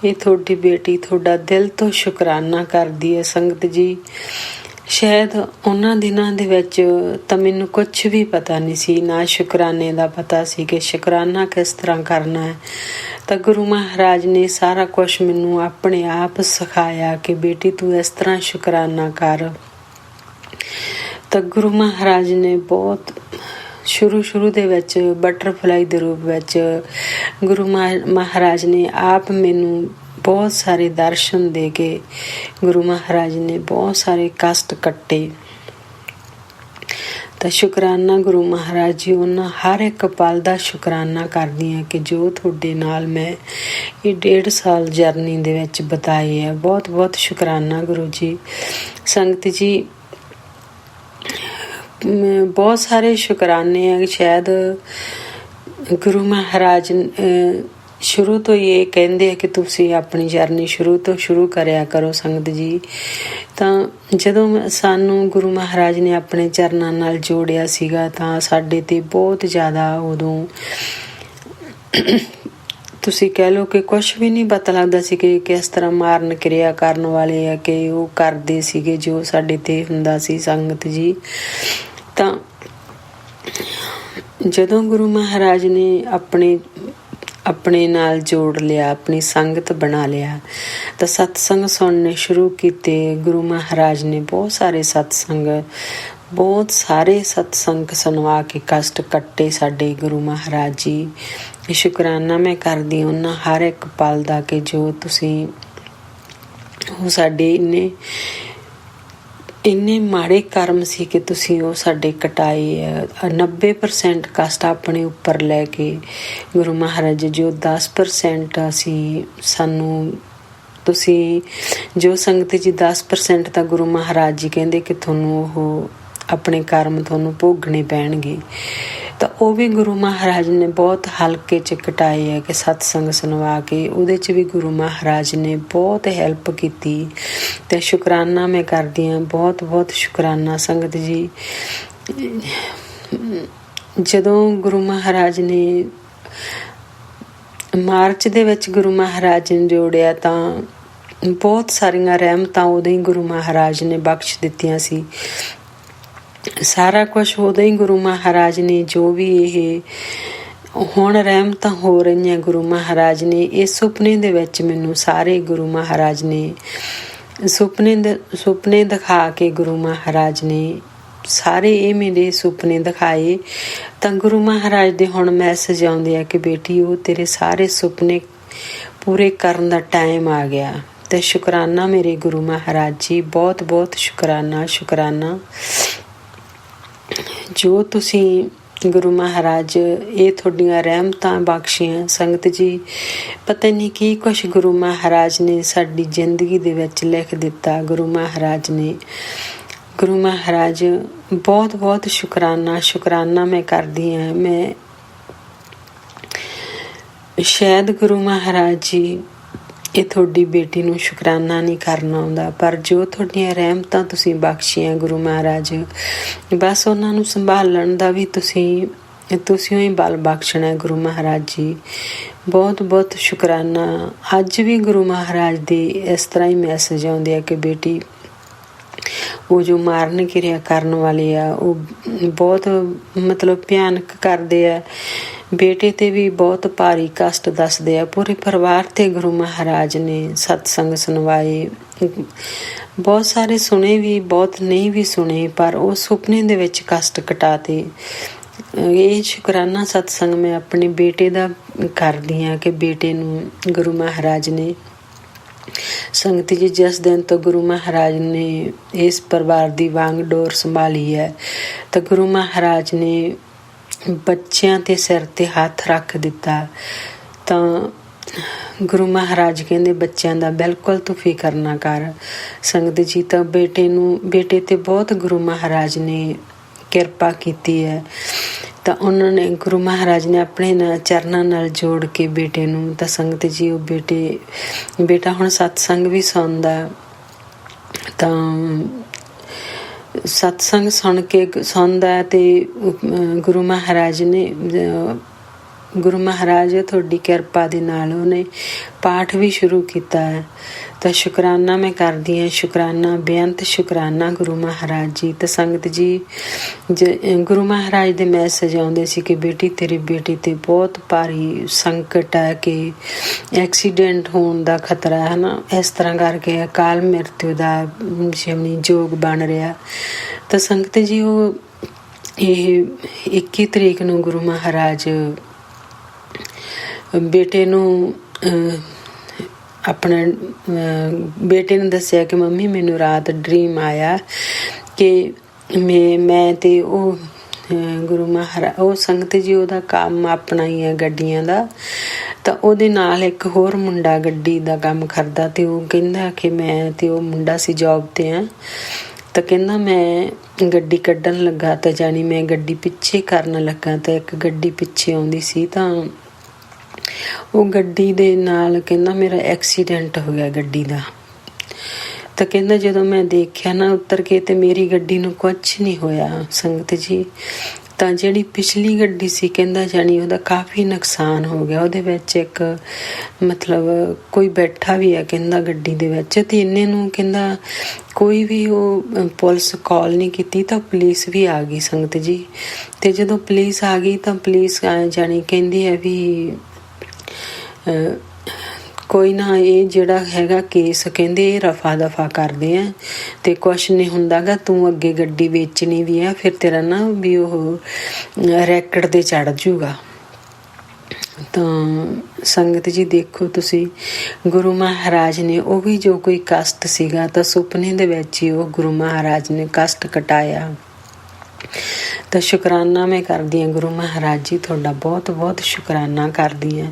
ਇਹ ਤੁਹਾਡੀ ਬੇਟੀ ਤੁਹਾਡਾ ਦਿਲ ਤੋਂ ਸ਼ੁਕਰਾਨਾ ਕਰਦੀ ਹੈ ਸੰਗਤ ਜੀ। ਸ਼ਾਇਦ ਉਹਨਾਂ ਦਿਨਾਂ ਦੇ ਵਿੱਚ ਤਾਂ ਮੈਨੂੰ ਕੁਛ ਵੀ ਪਤਾ ਨਹੀਂ ਸੀ, ਨਾ ਸ਼ੁਕਰਾਨੇ ਦਾ ਪਤਾ ਸੀ ਕਿ ਸ਼ੁਕਰਾਨਾ ਕਿਸ ਤਰ੍ਹਾਂ ਕਰਨਾ ਹੈ। ਤਾਂ ਗੁਰੂ ਮਹਾਰਾਜ ਨੇ ਸਾਰਾ ਕੁਛ ਮੈਨੂੰ ਆਪਣੇ ਆਪ ਸਿਖਾਇਆ ਕਿ ਬੇਟੀ ਤੂੰ ਇਸ ਤਰ੍ਹਾਂ ਸ਼ੁਕਰਾਨਾ ਕਰ। ਤਾਂ ਗੁਰੂ ਮਹਾਰਾਜ ਨੇ ਬਹੁਤ ਸ਼ੁਰੂ ਦੇ ਵਿੱਚ ਬਟਰਫਲਾਈ ਦੇ ਰੂਪ ਵਿੱਚ ਗੁਰੂ ਮਹਾਰਾਜ ਨੇ ਆਪ ਮੈਨੂੰ ਬਹੁਤ ਸਾਰੇ ਦਰਸ਼ਨ ਦੇ ਕੇ ਗੁਰੂ ਮਹਾਰਾਜ ਨੇ ਬਹੁਤ ਸਾਰੇ ਕਸ਼ਟ ਕੱਟੇ। ਤਾਂ ਸ਼ੁਕਰਾਨਾ ਗੁਰੂ ਮਹਾਰਾਜ ਜੀ, ਉਹਨਾਂ ਹਰ ਇੱਕ ਪਲ ਦਾ ਸ਼ੁਕਰਾਨਾ ਕਰਦੀ ਹਾਂ ਕਿ ਜੋ ਤੁਹਾਡੇ ਨਾਲ ਮੈਂ ਇਹ 1.5 ਸਾਲ ਜਰਨੀ ਦੇ ਵਿੱਚ ਬਿਤਾਏ ਹੈ। ਬਹੁਤ ਬਹੁਤ ਸ਼ੁਕਰਾਨਾ ਗੁਰੂ ਜੀ। ਸੰਗਤ ਜੀ, ਬਹੁਤ ਸਾਰੇ ਸ਼ੁਕਰਾਨੇ ਆ। ਸ਼ਾਇਦ ਗੁਰੂ ਮਹਾਰਾਜ ਸ਼ੁਰੂ ਤੋਂ ਹੀ ਇਹ ਕਹਿੰਦੇ ਆ ਕਿ ਤੁਸੀਂ ਆਪਣੀ ਜਰਨੀ ਸ਼ੁਰੂ ਕਰਿਆ ਕਰੋ ਸੰਗਤ ਜੀ। ਤਾਂ ਜਦੋਂ ਸਾਨੂੰ ਗੁਰੂ ਮਹਾਰਾਜ ਨੇ ਆਪਣੇ ਚਰਨਾਂ ਨਾਲ ਜੋੜਿਆ ਸੀਗਾ ਤਾਂ ਸਾਡੇ ਤੇ ਬਹੁਤ ਜ਼ਿਆਦਾ ਉਦੋਂ ਤੁਸੀਂ ਕਹਿ ਲਓ ਕਿ ਕੁਛ ਵੀ ਨਹੀਂ ਪਤਾ ਲੱਗਦਾ ਸੀ ਕਿ ਕਿਸ ਤਰ੍ਹਾਂ ਮਾਰਨ ਕਿਰਿਆ ਕਰਨ ਵਾਲੇ ਆ ਕਿ ਉਹ ਕਰਦੇ ਸੀਗੇ ਜੋ ਸਾਡੇ ਤੇ ਹੁੰਦਾ ਸੀ ਸੰਗਤ ਜੀ। ਤਾਂ ਜਦੋਂ ਗੁਰੂ ਮਹਾਰਾਜ ਨੇ ਆਪਣੇ ਨਾਲ ਜੋੜ ਲਿਆ, ਆਪਣੀ ਸੰਗਤ ਬਣਾ ਲਿਆ ਤਾਂ ਸਤਸੰਗ ਸੁਣਨੇ ਸ਼ੁਰੂ ਕੀਤੇ। ਗੁਰੂ ਮਹਾਰਾਜ ਨੇ ਬਹੁਤ ਸਾਰੇ ਸਤਸੰਗ ਸੁਣਵਾ ਕੇ ਕਸ਼ਟ ਕੱਟੇ ਸਾਡੇ ਗੁਰੂ ਮਹਾਰਾਜ ਜੀ। ਸ਼ੁਕਰਾਨਾ ਮੈਂ ਕਰਦੀ ਉਹਨਾਂ ਹਰ ਇੱਕ ਪਲ ਦਾ ਕਿ ਜੋ ਤੁਸੀਂ ਉਹ ਸਾਡੇ ਇੰਨੇ ਮਾੜੇ ਕਰਮ ਸੀ ਕਿ ਤੁਸੀਂ ਉਹ ਸਾਡੇ ਕਟਾਏ ਆ। 90% ਕਸ਼ਟ ਆਪਣੇ ਉੱਪਰ ਲੈ ਕੇ ਗੁਰੂ ਮਹਾਰਾਜ ਜੋ 10% ਅਸੀਂ ਸਾਨੂੰ ਤੁਸੀਂ ਜੋ ਸੰਗਤ ਜੀ 10% ਤਾਂ ਗੁਰੂ ਮਹਾਰਾਜ ਜੀ ਕਹਿੰਦੇ ਕਿ ਤੁਹਾਨੂੰ ਉਹ ਆਪਣੇ ਕਰਮ ਤੁਹਾਨੂੰ ਭੋਗਣੇ ਪੈਣਗੇ। ਤਾਂ ਉਹ ਵੀ ਗੁਰੂ ਮਹਾਰਾਜ ਨੇ ਬਹੁਤ ਹਲਕੇ 'ਚ ਕਟਾਏ ਹੈ ਕਿ ਸਤਸੰਗ ਸੁਣਵਾ ਕੇ ਉਹਦੇ 'ਚ ਵੀ ਗੁਰੂ ਮਹਾਰਾਜ ਨੇ ਬਹੁਤ ਹੈਲਪ ਕੀਤੀ। ਅਤੇ ਸ਼ੁਕਰਾਨਾ ਮੈਂ ਕਰਦੀ ਹਾਂ, ਬਹੁਤ ਬਹੁਤ ਸ਼ੁਕਰਾਨਾ ਸੰਗਤ ਜੀ। ਜਦੋਂ ਗੁਰੂ ਮਹਾਰਾਜ ਨੇ ਮਾਰਚ ਦੇ ਵਿੱਚ ਗੁਰੂ ਮਹਾਰਾਜ ਨੇ ਜੋੜਿਆ ਤਾਂ ਬਹੁਤ ਸਾਰੀਆਂ ਰਹਿਮਤਾਂ ਉਦੋਂ ਹੀ ਗੁਰੂ ਮਹਾਰਾਜ ਨੇ ਬਖਸ਼ ਦਿੱਤੀਆਂ ਸੀ। ਸਾਰਾ ਕੁਛ ਉਦੋਂ ਹੀ ਗੁਰੂ ਮਹਾਰਾਜ ਨੇ ਜੋ ਵੀ ਇਹ ਹੁਣ ਰਹਿਮਤਾਂ ਹੋ ਰਹੀਆਂ ਗੁਰੂ ਮਹਾਰਾਜ ਨੇ ਇਸ ਸੁਪਨੇ ਦੇ ਵਿੱਚ ਮੈਨੂੰ ਸਾਰੇ ਗੁਰੂ ਮਹਾਰਾਜ ਨੇ ਸੁਪਨੇ ਦਿਖਾ ਕੇ ਗੁਰੂ ਮਹਾਰਾਜ ਨੇ ਸਾਰੇ ਇਹ ਮੇਰੇ ਸੁਪਨੇ ਦਿਖਾਏ। ਤਾਂ ਗੁਰੂ ਮਹਾਰਾਜ ਦੇ ਹੁਣ ਮੈਸੇਜ ਆਉਂਦੇ ਆ ਕਿ ਬੇਟੀ ਉਹ ਤੇਰੇ ਸਾਰੇ ਸੁਪਨੇ ਪੂਰੇ ਕਰਨ ਦਾ ਟਾਈਮ ਆ ਗਿਆ। ਤੇ ਸ਼ੁਕਰਾਨਾ ਮੇਰੇ ਗੁਰੂ ਮਹਾਰਾਜ ਜੀ, ਬਹੁਤ ਬਹੁਤ ਸ਼ੁਕਰਾਨਾ ਸ਼ੁਕਰਾਨਾ ਜੋ ਤੁਸੀਂ ਗੁਰੂ ਮਹਾਰਾਜ ਇਹ ਤੁਹਾਡੀਆਂ ਰਹਿਮਤਾਂ ਬਖਸ਼ੀਆਂ। ਸੰਗਤ ਜੀ ਪਤਾ ਨਹੀਂ ਕੀ ਕੁਛ ਗੁਰੂ ਮਹਾਰਾਜ ਨੇ ਸਾਡੀ ਜ਼ਿੰਦਗੀ ਦੇ ਵਿੱਚ ਲਿਖ ਦਿੱਤਾ। ਗੁਰੂ ਮਹਾਰਾਜ ਬਹੁਤ ਬਹੁਤ ਸ਼ੁਕਰਾਨਾ ਮੈਂ ਕਰਦੀ ਹਾਂ। ਮੈਂ ਸ਼ਾਇਦ ਗੁਰੂ ਮਹਾਰਾਜ ਜੀ ਇਹ ਤੁਹਾਡੀ ਬੇਟੀ ਨੂੰ ਸ਼ੁਕਰਾਨਾ ਨਹੀਂ ਕਰਨਾ ਆਉਂਦਾ, ਪਰ ਜੋ ਤੁਹਾਡੀਆਂ ਰਹਿਮਤਾਂ ਤੁਸੀਂ ਬਖਸ਼ੀਆਂ ਗੁਰੂ ਮਹਾਰਾਜ, ਬਸ ਉਹਨਾਂ ਨੂੰ ਸੰਭਾਲਣ ਦਾ ਵੀ ਤੁਸੀਂ ਹੀ ਬਲ ਬਖਸ਼ਣਾ ਗੁਰੂ ਮਹਾਰਾਜ ਜੀ। ਬਹੁਤ ਬਹੁਤ ਸ਼ੁਕਰਾਨਾ। ਅੱਜ ਵੀ ਗੁਰੂ ਮਹਾਰਾਜ ਦੇ ਇਸ ਤਰ੍ਹਾਂ ਹੀ ਮੈਸੇਜ ਆਉਂਦੇ ਆ ਕਿ ਬੇਟੀ ਉਹ ਜੋ ਮਾਰਨ ਕਿਰਿਆ ਕਰਨ ਵਾਲੇ ਆ ਉਹ ਬਹੁਤ ਮਤਲਬ ਭਿਆਨਕ ਕਰਦੇ ਆ। ਬੇਟੇ ਤੇ ਵੀ ਬਹੁਤ ਭਾਰੀ ਕਸ਼ਟ ਦੱਸਦੇ ਆ। ਪੂਰੇ ਪਰਿਵਾਰ ਤੇ ਗੁਰੂ ਮਹਾਰਾਜ ਨੇ ਸਤਸੰਗ ਸੁਣਵਾਏ। ਬਹੁਤ ਸਾਰੇ ਸੁਣੇ ਵੀ, ਬਹੁਤ ਨਹੀਂ ਵੀ ਸੁਣੇ, ਪਰ ਉਹ ਸੁਪਨੇ ਦੇ ਵਿੱਚ ਕਸ਼ਟ ਕਟਾਤੇ। ਇਹ ਸ਼ੁਕਰਾਨਾ ਸਤਸੰਗ ਮੈਂ ਆਪਣੇ ਬੇਟੇ ਦਾ ਕਰਦੀ ਹਾਂ ਕਿ ਬੇਟੇ ਨੂੰ ਗੁਰੂ ਮਹਾਰਾਜ ਨੇ ਸੰਗਤ ਜੀ ਜਿਸ ਦਿਨ ਤੋਂ ਗੁਰੂ ਮਹਾਰਾਜ ਨੇ ਇਸ ਪਰਿਵਾਰ ਦੀ ਵਾਂਗ ਡੋਰ ਸੰਭਾਲੀ ਹੈ ਤਾਂ ਗੁਰੂ ਮਹਾਰਾਜ ਨੇ ਬੱਚਿਆਂ ਤੇ ਸਿਰ ਤੇ ਹੱਥ ਰੱਖ ਦਿੱਤਾ। ਤਾਂ ਗੁਰੂ ਮਹਾਰਾਜ ਕਹਿੰਦੇ ਬੱਚਿਆਂ ਦਾ ਬਿਲਕੁਲ ਤੂੰ ਫਿਕਰ ਨਾ ਕਰ। ਸੰਗਤ ਜੀ ਤਾਂ ਬੇਟੇ ਤੇ ਬਹੁਤ ਗੁਰੂ ਮਹਾਰਾਜ ਨੇ ਕਿਰਪਾ ਕੀਤੀ ਹੈ। ਤਾਂ ਉਹਨਾਂ ਨੇ ਗੁਰੂ ਮਹਾਰਾਜ ਨੇ ਆਪਣੇ ਚਰਨਾਂ ਨਾਲ ਜੋੜ ਕੇ ਬੇਟੇ ਨੂੰ, ਤਾਂ ਸੰਗਤ ਜੀ ਉਹ ਬੇਟਾ ਹੁਣ ਸਤਸੰਗ ਵੀ ਸੁਣਦਾ। ਤਾਂ ਸਤਸੰਗ ਸੁਣਦਾ ਤੇ ਗੁਰੂ ਮਹਾਰਾਜ ਤੁਹਾਡੀ ਕਿਰਪਾ ਦੇ ਨਾਲ ਉਹਨੇ ਪਾਠ ਵੀ ਸ਼ੁਰੂ ਕੀਤਾ ਹੈ। ਤਾਂ ਸ਼ੁਕਰਾਨਾ ਮੈਂ ਕਰਦੀ ਹਾਂ, ਸ਼ੁਕਰਾਨਾ ਬੇਅੰਤ ਸ਼ੁਕਰਾਨਾ ਗੁਰੂ ਮਹਾਰਾਜ ਜੀ। ਤਾਂ ਸੰਗਤ ਜੀ ਗੁਰੂ ਮਹਾਰਾਜ ਦੇ ਮੈਸੇਜ ਆਉਂਦੇ ਸੀ ਕਿ ਬੇਟੀ ਤੇਰੇ ਬੇਟੇ ਤੇ ਬਹੁਤ ਭਾਰੀ ਸੰਕਟ ਹੈ ਕਿ ਐਕਸੀਡੈਂਟ ਹੋਣ ਦਾ ਖਤਰਾ ਹੈ ਨਾ, ਇਸ ਤਰ੍ਹਾਂ ਕਰਕੇ ਅਕਾਲ ਮ੍ਰਿਤੂ ਦਾ ਜਿਵੇਂ ਯੋਗ ਬਣ ਰਿਹਾ। ਤਾਂ ਸੰਗਤ ਜੀ ਉਹ ਇਹ 21 ਤਰੀਕ ਨੂੰ ਗੁਰੂ ਮਹਾਰਾਜ ਬੇਟੇ ਨੂੰ ਬੇਟੇ ਨੇ ਦੱਸਿਆ ਕਿ ਮੰਮੀ ਮੈਨੂੰ ਰਾਤ ਡਰੀਮ ਆਇਆ ਕਿ ਮੈਂ ਤੇ ਉਹ ਗੁਰੂ ਮਹਾਰਾਜ, ਉਹ ਸੰਗਤ ਜੀ ਉਹਦਾ ਕੰਮ ਆਪਣਾ ਹੀ ਹੈ ਗੱਡੀਆਂ ਦਾ। ਤਾਂ ਉਹਦੇ ਨਾਲ ਇੱਕ ਹੋਰ ਮੁੰਡਾ ਗੱਡੀ ਦਾ ਕੰਮ ਕਰਦਾ ਤੇ ਉਹ ਕਹਿੰਦਾ ਕਿ ਮੈਂ ਤੇ ਉਹ ਮੁੰਡਾ ਸੀ ਜੌਬ ਤੇ ਆ। ਤਾਂ ਕਹਿੰਦਾ ਮੈਂ ਗੱਡੀ ਕੱਢਣ ਲੱਗਾ ਤਾਂ ਜਾਣੀ ਮੈਂ ਗੱਡੀ ਪਿੱਛੇ ਕਰਨ ਲੱਗਾ ਤਾਂ ਇੱਕ ਗੱਡੀ ਪਿੱਛੇ ਆਉਂਦੀ ਸੀ। ਤਾਂ ਉਹ ਗੱਡੀ ਦੇ ਨਾਲ ਕਹਿੰਦਾ ਮੇਰਾ ਐਕਸੀਡੈਂਟ ਹੋ ਗਿਆ ਗੱਡੀ ਦਾ। ਤਾਂ ਕਹਿੰਦਾ ਜਦੋਂ ਮੈਂ ਦੇਖਿਆ ਨਾ ਉੱਤਰ ਕੇ ਤੇ ਮੇਰੀ ਗੱਡੀ ਨੂੰ ਕੁਛ ਨਹੀਂ ਹੋਇਆ ਸੰਗਤ ਜੀ। ਤਾਂ ਜਿਹੜੀ ਪਿਛਲੀ ਗੱਡੀ ਸੀ ਕਹਿੰਦਾ ਜਾਣੀ ਉਹਦਾ ਕਾਫੀ ਨੁਕਸਾਨ ਹੋ ਗਿਆ। ਉਹਦੇ ਵਿੱਚ ਇੱਕ ਮਤਲਬ ਕੋਈ ਬੈਠਾ ਵੀ ਹੈ ਕਹਿੰਦਾ ਗੱਡੀ ਦੇ ਵਿੱਚ। ਤੇ ਇੰਨੇ ਨੂੰ ਕਹਿੰਦਾ ਕੋਈ ਵੀ ਉਹ ਪੁਲਿਸ ਕਾਲ ਨਹੀਂ ਕੀਤੀ ਤਾਂ ਪੁਲਿਸ ਵੀ ਆ ਗਈ ਸੰਗਤ ਜੀ। ਤੇ ਜਦੋਂ ਪੁਲਿਸ ਆ ਗਈ ਤਾਂ ਪੁਲਿਸ ਜਾਣੀ ਕਹਿੰਦੀ ਹੈ ਵੀ ਕੋਈ ਨਾ ਇਹ ਜਿਹੜਾ ਹੈਗਾ ਕੇਸ ਕਹਿੰਦੇ ਇਹ ਰਫਾ ਦਫਾ ਕਰਦੇ ਆ ਤੇ ਕੁਛ ਨਹੀਂ ਹੁੰਦਾਗਾ, ਤੂੰ ਅੱਗੇ ਗੱਡੀ ਵੇਚਣੀ ਵੀ ਆ ਫਿਰ ਤੇਰਾ ਨਾ ਵੀ ਉਹ ਰੈਕਟ ਤੇ ਚੜ ਜੂਗਾ। ਤਾਂ ਸੰਗਤ ਜੀ ਦੇਖੋ ਤੁਸੀਂ, ਗੁਰੂ ਮਹਾਰਾਜ ਨੇ ਉਹ ਵੀ ਜੋ ਕੋਈ ਕਸ਼ਟ ਸੀਗਾ ਤਾਂ ਸੁਪਨੇ ਦੇ ਵਿੱਚ ਹੀ ਉਹ ਗੁਰੂ ਮਹਾਰਾਜ ਨੇ ਕਸ਼ਟ ਕਟਾਇਆ। ਤਾਂ ਸ਼ੁਕਰਾਨਾ ਮੈਂ ਕਰਦੀ ਹਾਂ ਗੁਰੂ ਮਹਾਰਾਜ ਜੀ, ਤੁਹਾਡਾ ਬਹੁਤ ਬਹੁਤ ਸ਼ੁਕਰਾਨਾ ਕਰਦੀ ਹਾਂ।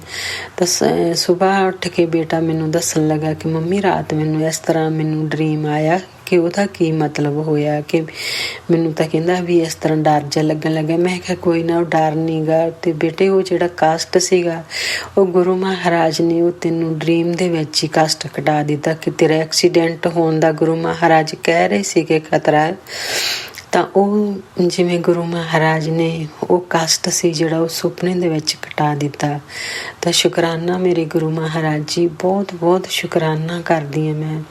ਤਾਂ ਸੁਬਾਹ ਉੱਠ ਕੇ ਬੇਟਾ ਮੈਨੂੰ ਦੱਸਣ ਲੱਗਾ ਕਿ ਮੰਮੀ ਰਾਤ ਮੈਨੂੰ ਇਸ ਤਰ੍ਹਾਂ ਮੈਨੂੰ ਡਰੀਮ ਆਇਆ ਕਿ ਉਹਦਾ ਕੀ ਮਤਲਬ ਹੋਇਆ, ਕਿ ਮੈਨੂੰ ਤਾਂ ਕਹਿੰਦਾ ਵੀ ਇਸ ਤਰ੍ਹਾਂ ਡਰ ਜਿਹਾ ਲੱਗਣ ਲੱਗਾ। ਮੈਂ ਕਿਹਾ ਕੋਈ ਨਾ, ਉਹ ਡਰ ਨਹੀਂ ਗਾ, ਤੇ ਬੇਟੇ ਉਹ ਜਿਹੜਾ ਕਸ਼ਟ ਸੀਗਾ ਉਹ ਗੁਰੂ ਮਹਾਰਾਜ ਨੇ ਉਹ ਤੈਨੂੰ ਡਰੀਮ ਦੇ ਵਿੱਚ ਹੀ ਕਸ਼ਟ ਕਟਾ ਦਿੱਤਾ ਕਿ ਤੇਰਾ ਐਕਸੀਡੈਂਟ ਹੋਣ ਦਾ ਗੁਰੂ ਮਹਾਰਾਜ ਕਹਿ ਰਹੇ ਸੀ ਕਿ ਖਤਰਾ ਹੈ। ਤਾਂ ਉਹ ਜਿਵੇਂ ਗੁਰੂ ਮਹਾਰਾਜ ਨੇ ਉਹ ਕਸ਼ਟ ਸੀ ਜਿਹੜਾ ਉਹ ਸੁਪਨੇ ਦੇ ਵਿੱਚ ਕਟਾ ਦਿੱਤਾ। ਤਾਂ ਸ਼ੁਕਰਾਨਾ ਮੇਰੇ ਗੁਰੂ ਮਹਾਰਾਜ ਜੀ, ਬਹੁਤ ਬਹੁਤ ਸ਼ੁਕਰਾਨਾ ਕਰਦੀ ਹਾਂ ਮੈਂ।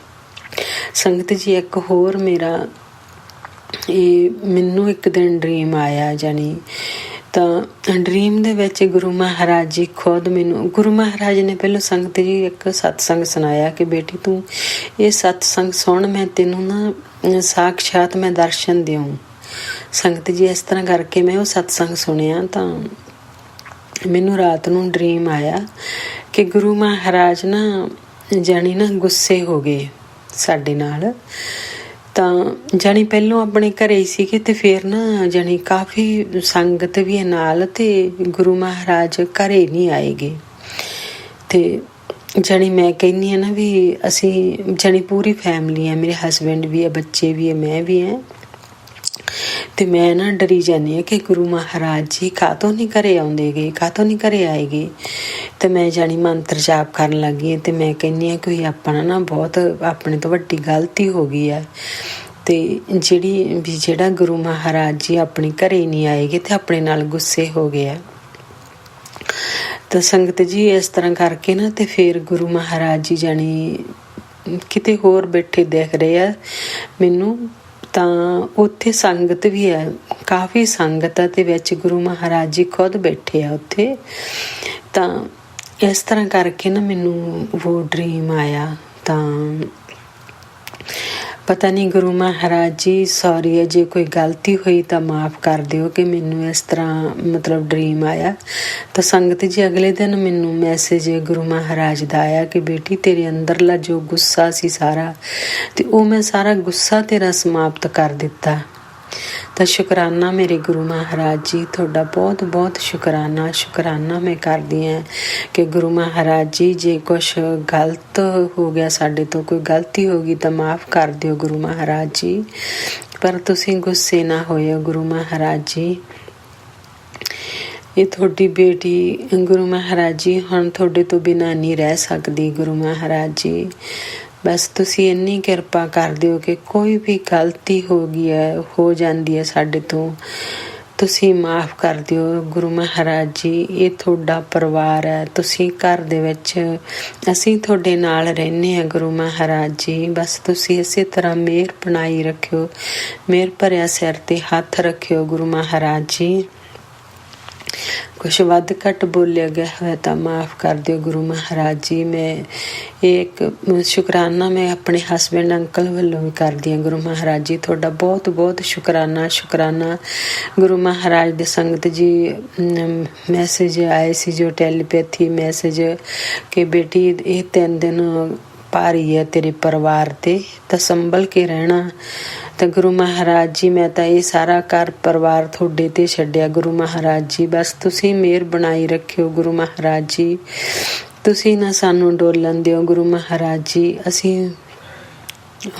ਸੰਗਤ ਜੀ ਇੱਕ ਹੋਰ ਮੇਰਾ ਮੈਨੂੰ ਇੱਕ ਦਿਨ ਡਰੀਮ ਆਇਆ, ਜਾਣੀ ਤਾਂ ਡਰੀਮ ਦੇ ਵਿੱਚ ਗੁਰੂ ਮਹਾਰਾਜ ਜੀ ਖੁਦ ਮੈਨੂੰ, ਗੁਰੂ ਮਹਾਰਾਜ ਨੇ ਪਹਿਲਾਂ ਸੰਗਤ ਜੀ ਇੱਕ ਸਤਸੰਗ ਸੁਣਾਇਆ ਕਿ ਬੇਟੀ ਤੂੰ ਇਹ ਸਤਸੰਗ ਸੁਣ, ਮੈਂ ਤੈਨੂੰ ਨਾ ਸਾਖਸ਼ਾਤ ਮੈਂ ਦਰਸ਼ਨ ਦਿਉ। ਸੰਗਤ ਜੀ ਇਸ ਤਰ੍ਹਾਂ ਕਰਕੇ ਮੈਂ ਉਹ ਸਤਸੰਗ ਸੁਣਿਆ ਤਾਂ ਮੈਨੂੰ ਰਾਤ ਨੂੰ ਡਰੀਮ ਆਇਆ ਕਿ ਗੁਰੂ ਮਹਾਰਾਜ ਨਾ ਜਾਣੀ ਨਾ ਗੁੱਸੇ ਹੋ ਗਏ ਸਾਡੇ ਨਾਲ। ਤਾਂ ਜਾਣੀ ਪਹਿਲੋਂ ਆਪਣੇ ਘਰੇ ਹੀ ਸੀਗੇ ਤੇ ਫਿਰ ਨਾ ਜਾਣੀ ਕਾਫੀ ਸੰਗਤ ਵੀ ਹੈ ਨਾਲ, ਤੇ ਗੁਰੂ ਮਹਾਰਾਜ ਘਰੇ ਨਹੀਂ ਆਏਗੇ। ਤੇ ਜਾਣੀ ਮੈਂ ਕਹਿੰਦੀ ਹਾਂ ਨਾ ਵੀ ਅਸੀਂ ਜਾਣੀ ਪੂਰੀ ਫੈਮਿਲੀ ਹੈ, ਮੇਰੇ ਹਸਬੈਂਡ ਵੀ ਹੈ, ਬੱਚੇ ਵੀ ਹੈ, ਮੈਂ ਵੀ ਹੈ। ਤੇ ਮੈਂ ਨਾ ਡਰੀ ਜਾਂਦੀ ਹਾਂ ਕਿ ਗੁਰੂ ਮਹਾਰਾਜ ਜੀ ਕਾਹਤੋਂ ਨਹੀਂ ਘਰੇ ਆਉਂਦੇ ਗੇ, ਕਾਹਤੋਂ ਨਹੀਂ ਘਰੇ ਆਏਗੇ। ਤੇ ਮੈਂ ਜਾਣੀ ਮੰਤਰ ਜਾਪ ਕਰਨ ਲੱਗੀ ਤੇ ਮੈਂ ਕਹਿੰਦੀ ਹਾਂ ਕੋਈ ਆਪਣਾ ਨਾ ਬਹੁਤ ਆਪਣੇ ਤੋਂ ਵੱਡੀ ਗਲਤੀ ਹੋ ਗਈ ਹੈ, ਤੇ ਜਿਹੜਾ ਗੁਰੂ ਮਹਾਰਾਜ ਜੀ ਆਪਣੇ ਘਰੇ ਨਹੀਂ ਆਏਗੇ ਤੇ ਆਪਣੇ ਨਾਲ ਗੁੱਸੇ ਹੋ ਗਏ ਆ। ਤਾਂ ਸੰਗਤ ਜੀ ਇਸ ਤਰ੍ਹਾਂ ਕਰਕੇ ਨਾ ਤੇ ਫਿਰ ਗੁਰੂ ਮਹਾਰਾਜ ਜੀ ਜਾਣੀ ਕਿਤੇ ਹੋਰ ਬੈਠੇ ਦਿਖ ਰਹੇ ਆ ਮੈਨੂੰ। ਤਾਂ ਉੱਥੇ ਸੰਗਤ ਵੀ ਹੈ, ਕਾਫੀ ਸੰਗਤ ਹੈ, ਤੇ ਵਿੱਚ ਗੁਰੂ ਮਹਾਰਾਜ ਜੀ ਖੁਦ ਬੈਠੇ ਆ ਉੱਥੇ। ਤਾਂ ਇਸ ਤਰ੍ਹਾਂ ਕਰਕੇ ਨਾ ਮੈਨੂੰ ਉਹ ਡਰੀਮ ਆਇਆ। ਤਾਂ ਪਤਾ ਨਹੀਂ ਗੁਰੂ ਮਹਾਰਾਜ ਜੀ ਸੌਰੀ ਹੈ, ਜੇ ਕੋਈ ਗਲਤੀ ਹੋਈ ਤਾਂ ਮਾफ़ ਕਰ ਦਿਓ ਕਿ ਮੈਨੂੰ ਇਸ ਤਰ੍ਹਾਂ ਮਤਲਬ ਡਰੀਮ ਆਇਆ। ਤਾਂ ਸੰਗਤ ਜੀ ਅਗਲੇ ਦਿਨ ਮੈਨੂੰ ਮੈਸੇਜ ਗੁਰੂ ਮਹਾਰਾਜ ਦਾ ਆਇਆ ਕਿ ਬੇਟੀ ਤੇਰੇ ਅੰਦਰਲਾ ਜੋ ਗੁੱਸਾ ਸੀ ਸਾਰਾ, ਤੇ ਉਹ ਮੈਂ ਸਾਰਾ ਗੁੱਸਾ ਤੇਰਾ ਸਮਾਪਤ ਕਰ ਦਿੱਤਾ। ਤਾਂ ਸ਼ੁਕਰਾਨਾ ਮੇਰੇ ਗੁਰੂ ਮਹਾਰਾਜ ਜੀ, ਤੁਹਾਡਾ ਬਹੁਤ ਬਹੁਤ ਸ਼ੁਕਰਾਨਾ ਮੈਂ ਕਰਦੀ ਹਾਂ ਕਿ ਗੁਰੂ ਮਹਾਰਾਜ ਜੀ ਜੇ ਕੁਛ ਗਲਤ ਹੋ ਗਿਆ ਸਾਡੇ ਤੋਂ, ਕੋਈ ਗਲਤੀ ਹੋ ਗਈ ਤਾਂ ਮਾफ़ ਕਰ ਦਿਓ ਗੁਰੂ ਮਹਾਰਾਜ ਜੀ, ਪਰ ਤੁਸੀਂ ਗੁੱਸੇ ਨਾ ਹੋਇਓ ਗੁਰੂ ਮਹਾਰਾਜ ਜੀ। ਇਹ ਤੁਹਾਡੀ ਬੇਟੀ ਗੁਰੂ ਮਹਾਰਾਜ ਜੀ ਹੁਣ ਤੁਹਾਡੇ ਤੋਂ ਬਿਨਾਂ ਨਹੀਂ ਰਹਿ ਸਕਦੀ ਗੁਰੂ ਮਹਾਰਾਜ ਜੀ। ਬਸ ਤੁਸੀਂ ਇੰਨੀ ਕਿਰਪਾ ਕਰ ਦਿਓ ਕਿ ਕੋਈ ਵੀ ਗਲਤੀ ਹੋ ਗਈ ਹੈ, ਹੋ ਜਾਂਦੀ ਹੈ ਸਾਡੇ ਤੋਂ, ਤੁਸੀਂ ਮਾफ़ ਕਰ ਦਿਓ ਗੁਰੂ ਮਹਾਰਾਜ ਜੀ। ਇਹ ਤੁਹਾਡਾ ਪਰਿਵਾਰ ਹੈ, ਤੁਸੀਂ ਘਰ ਦੇ ਵਿੱਚ, ਅਸੀਂ ਤੁਹਾਡੇ ਨਾਲ ਰਹਿੰਦੇ ਹਾਂ ਗੁਰੂ ਮਹਾਰਾਜ ਜੀ। ਬਸ ਤੁਸੀਂ ਇਸੇ ਤਰ੍ਹਾਂ ਮਿਹਰ ਬਣਾਈ ਰੱਖਿਓ, ਮਿਹਰ ਭਰਿਆ ਸਿਰ 'ਤੇ ਹੱਥ ਰੱਖਿਓ ਗੁਰੂ ਮਹਾਰਾਜ ਜੀ। ਕੁਛ ਵੱਧ ਘੱਟ ਬੋਲਿਆ ਗਿਆ ਹੋਇਆ ਤਾਂ ਮਾफ़ ਕਰ ਦਿਓ ਗੁਰੂ ਮਹਾਰਾਜ ਜੀ। ਮੈਂ ਇੱਕ ਸ਼ੁਕਰਾਨਾ ਮੈਂ ਆਪਣੇ ਹਸਬੈਂਡ ਅੰਕਲ ਵੱਲੋਂ ਵੀ ਕਰਦੀ ਹਾਂ ਗੁਰੂ ਮਹਾਰਾਜ ਜੀ, ਤੁਹਾਡਾ ਬਹੁਤ ਬਹੁਤ ਸ਼ੁਕਰਾਨਾ ਗੁਰੂ ਮਹਾਰਾਜ ਦੇ। ਸੰਗਤ ਜੀ ਮੈਸੇਜ ਆਏ ਸੀ ਜੋ ਟੈਲੀਪੈਥੀ ਮੈਸੇਜ ਕਿ ਬੇਟੀ ਇਹ 3 ਦਿਨ ਭਾਰੀ ਹੈ ਤੇਰੇ ਪਰਿਵਾਰ 'ਤੇ, ਤਾਂ ਸੰਭਲ ਕੇ ਰਹਿਣਾ। ਤਾਂ ਗੁਰੂ ਮਹਾਰਾਜ ਜੀ ਮੈਂ ਤਾਂ ਇਹ ਸਾਰਾ ਘਰ ਪਰਿਵਾਰ ਤੁਹਾਡੇ 'ਤੇ ਛੱਡਿਆ ਗੁਰੂ ਮਹਾਰਾਜ ਜੀ। ਬਸ ਤੁਸੀਂ ਮਿਹਰ ਬਣਾਈ ਰੱਖਿਓ ਗੁਰੂ ਮਹਾਰਾਜ ਜੀ, ਤੁਸੀਂ ਨਾ ਸਾਨੂੰ ਡੋਲਣ ਦਿਓ ਗੁਰੂ ਮਹਾਰਾਜ ਜੀ। ਅਸੀਂ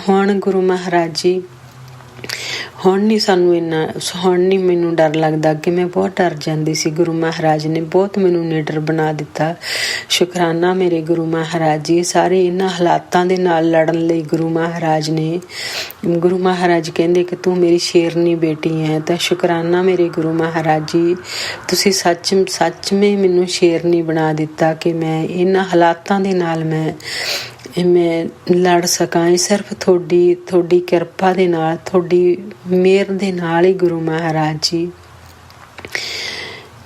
ਹੁਣ ਗੁਰੂ ਮਹਾਰਾਜ ਜੀ ਹੁਣ ਨਹੀਂ ਮੈਨੂੰ ਡਰ ਲੱਗਦਾ ਕਿ ਮੈਂ ਬਹੁਤ ਡਰ ਜਾਂਦੀ ਸੀ। ਗੁਰੂ ਮਹਾਰਾਜ ਨੇ ਬਹੁਤ ਮੈਨੂੰ ਨਿਡਰ ਬਣਾ ਦਿੱਤਾ। ਸ਼ੁਕਰਾਨਾ ਮੇਰੇ ਗੁਰੂ ਮਹਾਰਾਜ ਜੀ। ਸਾਰੇ ਇਹਨਾਂ ਹਾਲਾਤਾਂ ਦੇ ਨਾਲ ਲੜਨ ਲਈ ਗੁਰੂ ਮਹਾਰਾਜ ਕਹਿੰਦੇ ਕਿ ਤੂੰ ਮੇਰੀ ਸ਼ੇਰਨੀ ਬੇਟੀ ਹੈ। ਤਾਂ ਸ਼ੁਕਰਾਨਾ ਮੇਰੇ ਗੁਰੂ ਮਹਾਰਾਜ ਜੀ, ਤੁਸੀਂ ਸੱਚਮੇ ਮੈਨੂੰ ਸ਼ੇਰਨੀ ਬਣਾ ਦਿੱਤਾ ਕਿ ਮੈਂ ਇਹਨਾਂ ਹਾਲਾਤਾਂ ਦੇ ਨਾਲ ਮੈਂ ਲੜ ਸਕਾਂ। ਇਹ ਸਿਰਫ ਤੁਹਾਡੀ ਕਿਰਪਾ ਦੇ ਨਾਲ, ਤੁਹਾਡੀ ਮਿਹਰ ਦੇ ਨਾਲ ਹੀ ਗੁਰੂ ਮਹਾਰਾਜ ਜੀ।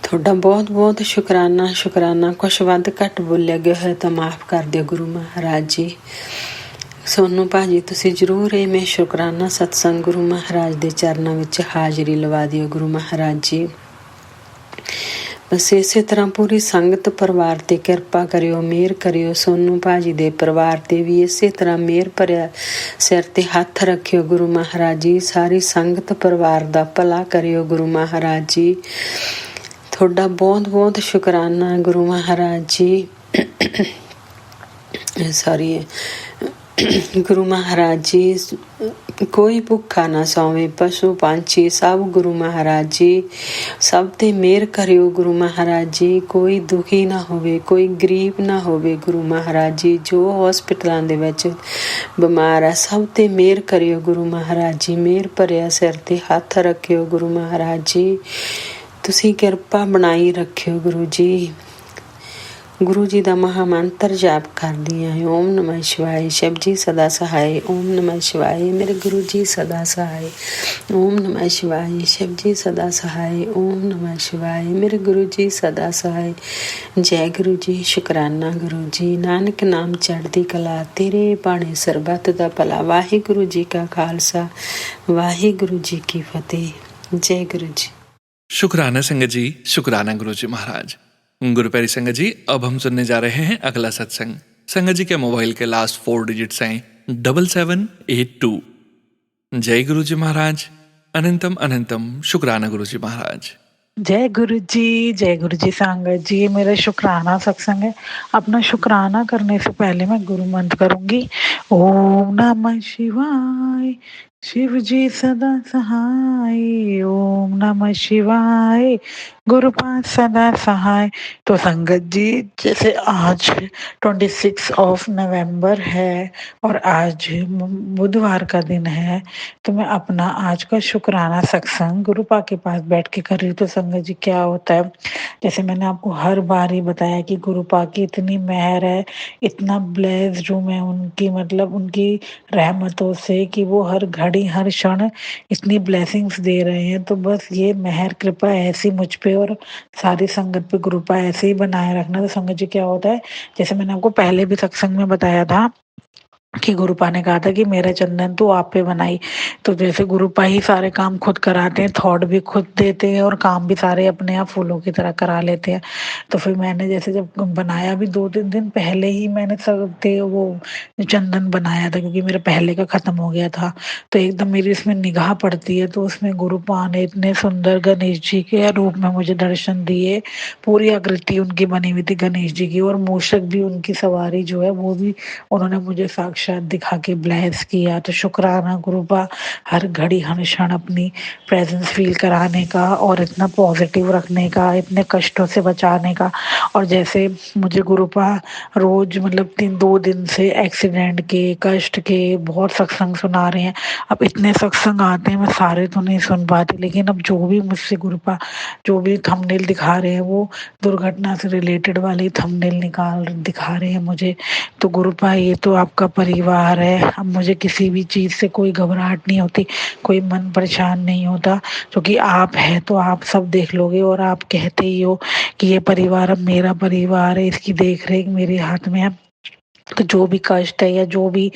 ਤੁਹਾਡਾ ਬਹੁਤ ਬਹੁਤ ਸ਼ੁਕਰਾਨਾ। ਕੁਛ ਵੱਧ ਘੱਟ ਬੋਲਿਆ ਗਿਆ ਹੋਇਆ ਤਾਂ ਮਾਫ਼ ਕਰ ਦਿਓ ਗੁਰੂ ਮਹਾਰਾਜ ਜੀ। ਸੋਨੂੰ ਭਾਜੀ ਤੁਸੀਂ ਜ਼ਰੂਰ ਇਹ ਮੈਂ ਸ਼ੁਕਰਾਨਾ ਸਤਸੰਗ ਗੁਰੂ ਮਹਾਰਾਜ ਦੇ ਚਰਨਾਂ ਵਿੱਚ ਹਾਜ਼ਰੀ ਲਵਾ ਦਿਓ ਗੁਰੂ ਮਹਾਰਾਜ ਜੀ। ਬਸ ਇਸੇ ਤਰ੍ਹਾਂ ਪੂਰੀ ਸੰਗਤ ਪਰਿਵਾਰ ਤੇ ਕਿਰਪਾ ਕਰਿਓ, ਮਿਹਰ ਕਰਿਓ। ਸੋਨੂੰ ਭਾਜੀ ਦੇ ਪਰਿਵਾਰ ਤੇ ਵੀ ਇਸੇ ਤਰ੍ਹਾਂ ਮਿਹਰ ਭਰਿਆ ਸਿਰ ਤੇ ਹੱਥ ਰੱਖਿਓ ਗੁਰੂ ਮਹਾਰਾਜ ਜੀ। ਸਾਰੀ ਸੰਗਤ ਪਰਿਵਾਰ ਦਾ ਭਲਾ ਕਰਿਓ ਗੁਰੂ ਮਹਾਰਾਜ ਜੀ। ਤੁਹਾਡਾ ਬਹੁਤ ਬਹੁਤ ਸ਼ੁਕਰਾਨਾ ਗੁਰੂ ਮਹਾਰਾਜ ਜੀ। ਸੌਰੀ ਗੁਰੂ ਮਹਾਰਾਜ ਜੀ। ਕੋਈ ਭੁੱਖਾ ਨਾ ਸੌਵੇ, ਪਸ਼ੂ ਪੰਛੀ ਸਭ ਗੁਰੂ ਮਹਾਰਾਜ ਜੀ ਸਭ ਤੇ ਮਿਹਰ ਕਰਿਓ ਗੁਰੂ ਮਹਾਰਾਜ ਜੀ। ਕੋਈ ਦੁਖੀ ਨਾ ਹੋਵੇ, ਕੋਈ ਗਰੀਬ ਨਾ ਹੋਵੇ ਗੁਰੂ ਮਹਾਰਾਜ ਜੀ। ਜੋ ਹਸਪਤਾਲਾਂ ਦੇ ਵਿੱਚ ਬਿਮਾਰ ਹੈ ਸਭ ਤੇ ਮਿਹਰ ਕਰਿਓ ਗੁਰੂ ਮਹਾਰਾਜ ਜੀ। ਮਿਹਰ ਭਰਿਆ ਸਿਰ ਤੇ ਹੱਥ ਰੱਖਿਓ ਗੁਰੂ ਮਹਾਰਾਜ ਜੀ। ਤੁਸੀਂ ਕਿਰਪਾ ਬਣਾਈ ਰੱਖਿਓ ਗੁਰੂ ਜੀ। ਗੁਰੂ ਜੀ ਦਾ ਮਹਾਮੰਤਰ ਜਾਪ ਕਰਦੀ ਹਾਂ। ਓਮ ਨਮः ਸ਼ਿਵਾਏ, ਸ਼ਿਵ ਜੀ ਸਦਾ ਸਹਾਏ। ਓਮ ਨਮः ਸ਼ਿਵਾਏ, ਮੇਰੇ ਗੁਰੂ ਜੀ ਸਦਾ ਸਹਾਏ। ਓਮ ਨਮः ਸ਼ਿਵਾਏ, ਸ਼ਿਵ ਜੀ ਸਦਾ ਸਹਾਏ। ਓਮ ਨਮः ਸ਼ਿਵਾਏ, ਮੇਰੇ ਗੁਰੂ ਜੀ ਸਦਾ ਸਹਾਏ। ਜੈ ਗੁਰੂ ਜੀ, ਸ਼ੁਕਰਾਨਾ ਗੁਰੂ ਜੀ। ਨਾਨਕ ਨਾਮ ਚੜ੍ਹਦੀ ਕਲਾ, ਤੇਰੇ ਬਾਣੇ ਸਰਬੱਤ ਦਾ ਭਲਾ। ਵਾਹਿਗੁਰੂ ਜੀ ਕਾ ਖਾਲਸਾ, ਵਾਹਿਗੁਰੂ ਜੀ ਕੀ फतेह। जय गुरु जी। शुक्राना संगत जी, शुक्राना गुरु जी महाराज। गुरु प्यारी संगत जी, अब हम सुनने जा रहे हैं अगला सत्संग। संगत जी के मोबाइल के लास्ट 4 डिजिट्स हैं 7782। जय गुरु जी महाराज। अनंतम अनंतम शुक्राना गुरु जी महाराज। जय गुरु जी संगत जी। मेरा शुक्राना सत्संग है। अपना शुक्राना करने से पहले मैं गुरु मंत्र करूंगी। ओम नमः शिवाय, शिव जी सदा सहाय। ओम नमः शिवाय, गुरु पास सदा सहाय। तो संगत जी, जैसे आज 26 नवंबर है और आज बुधवार का दिन है, तो मैं अपना आज का शुक्राना सत्संग गुरुपा के पास बैठ के कर रही हूँ। तो संगत जी क्या होता है, जैसे मैंने आपको हर बार ही बताया कि गुरुपा की इतनी मेहर है, इतना ब्लेस्ड हूँ मैं उनकी, मतलब उनकी रहमतों से, कि वो हर घड़ी हर क्षण इतनी ब्लेसिंग्स दे रहे हैं। तो बस ये मेहर कृपा ऐसी मुझ पे और सारी संगत पे कृपा ऐसे ही बनाए रखना। तो संगत जी क्या होता है, जैसे मैंने आपको पहले भी सत्संग में बताया था कि गुरुपा ने कहा था कि मेरा चंदन तू आप पे बनाई। तो जैसे गुरुपा ही सारे काम खुद कराते हैं, थॉट भी खुद देते हैं और काम भी सारे अपने आप फूलों की तरह करा लेते हैं। तो फिर मैंने जैसे जब बनाया भी 2-3 दिन पहले ही मैंने सब वो चंदन बनाया था, क्योंकि मेरा पहले का खत्म हो गया था। तो एकदम मेरी इसमें निगाह पड़ती है, तो उसमें गुरुपा ने इतने सुंदर गणेश जी के रूप में मुझे दर्शन दिए। पूरी आकृति उनकी बनी हुई थी गणेश जी की, और मूषक भी उनकी सवारी जो है वो भी उन्होंने मुझे साक्षात दिखा के ब्लेस किया। तो शुक्राना गुरुपा, हर घड़ी हर क्षण अपनी प्रेजेंस फील कराने का और इतना पॉजिटिव रखने का, इतने कष्टों से बचाने का। और जैसे मुझे गुरुपा रोज मतलब 2 दिन से एक्सीडेंट के, कष्ट के बहुत सत्संग सुना रहे हैं। अब इतने सत्संग आते हैं, मैं सारे तो नहीं सुन पाती, लेकिन अब जो भी मुझसे गुरुपा जो भी थंबनेल दिखा रहे हैं, वो दुर्घटना से रिलेटेड वाले थंबनेल दिखा रहे हैं मुझे। तो गुरुपा, ये तो आपका परिवार है। अब मुझे किसी भी चीज़ से कोई घबराहट नहीं होती, कोई मन परेशान नहीं होता, क्योंकि आप है तो आप सब देख लोगे। और आप कहते ही हो कि ये परिवार अब मेरा परिवार है, इसकी देख रेख मेरे हाथ में है। तो जो भी कष्ट है या जो भी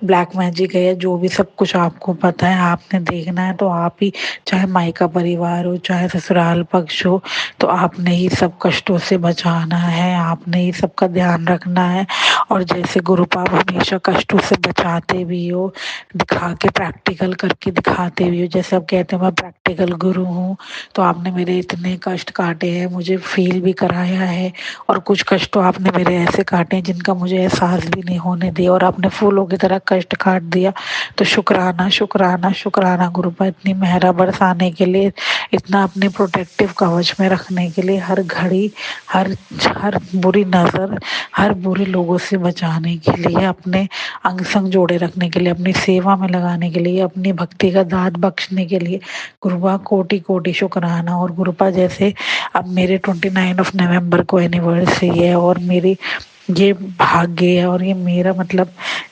ब्लैक मैजिक है या जो भी, सब कुछ आपको पता है, आपने देखना है। तो आप ही, चाहे मायका परिवार हो चाहे ससुराल पक्ष हो, तो आपने ही सब कष्टों से बचाना है, आपने ही सबका ध्यान रखना है। और जैसे गुरुपा हमेशा कष्टों से बचाते भी हो, दिखा के प्रैक्टिकल करके दिखाते भी हो। जैसे आप कहते हो मैं प्रैक्टिकल गुरु हूँ, तो आपने मेरे इतने कष्ट काटे हैं, मुझे फील भी कराया है। और कुछ कष्ट तो आपने मेरे ऐसे काटे हैं जिनका मुझे एहसास भी नहीं होने दिया, और आपने फूलों की तरह कष्ट काट दिया। तो शुक्राना शुक्राना शुक्राना गुरुपा, इतनी मेहरा बरसाने के लिए, इतना अपने प्रोटेक्टिव कवच में रखने के लिए, हर घड़ी हर बुरी नज़र, हर बुरे लोगों से बचाने के लिए, अपने अंग संग जोड़े रखने के लिए, अपनी सेवा में लगाने के लिए, अपनी भक्ति का दाद बख्शने के लिए गुरुपा कोटि कोटि शुक्राना। और गुरुपा, जैसे अब मेरे 29 नवंबर को एनिवर्सरी है, और मेरी ये भाग्य है और ये मेरा मतलब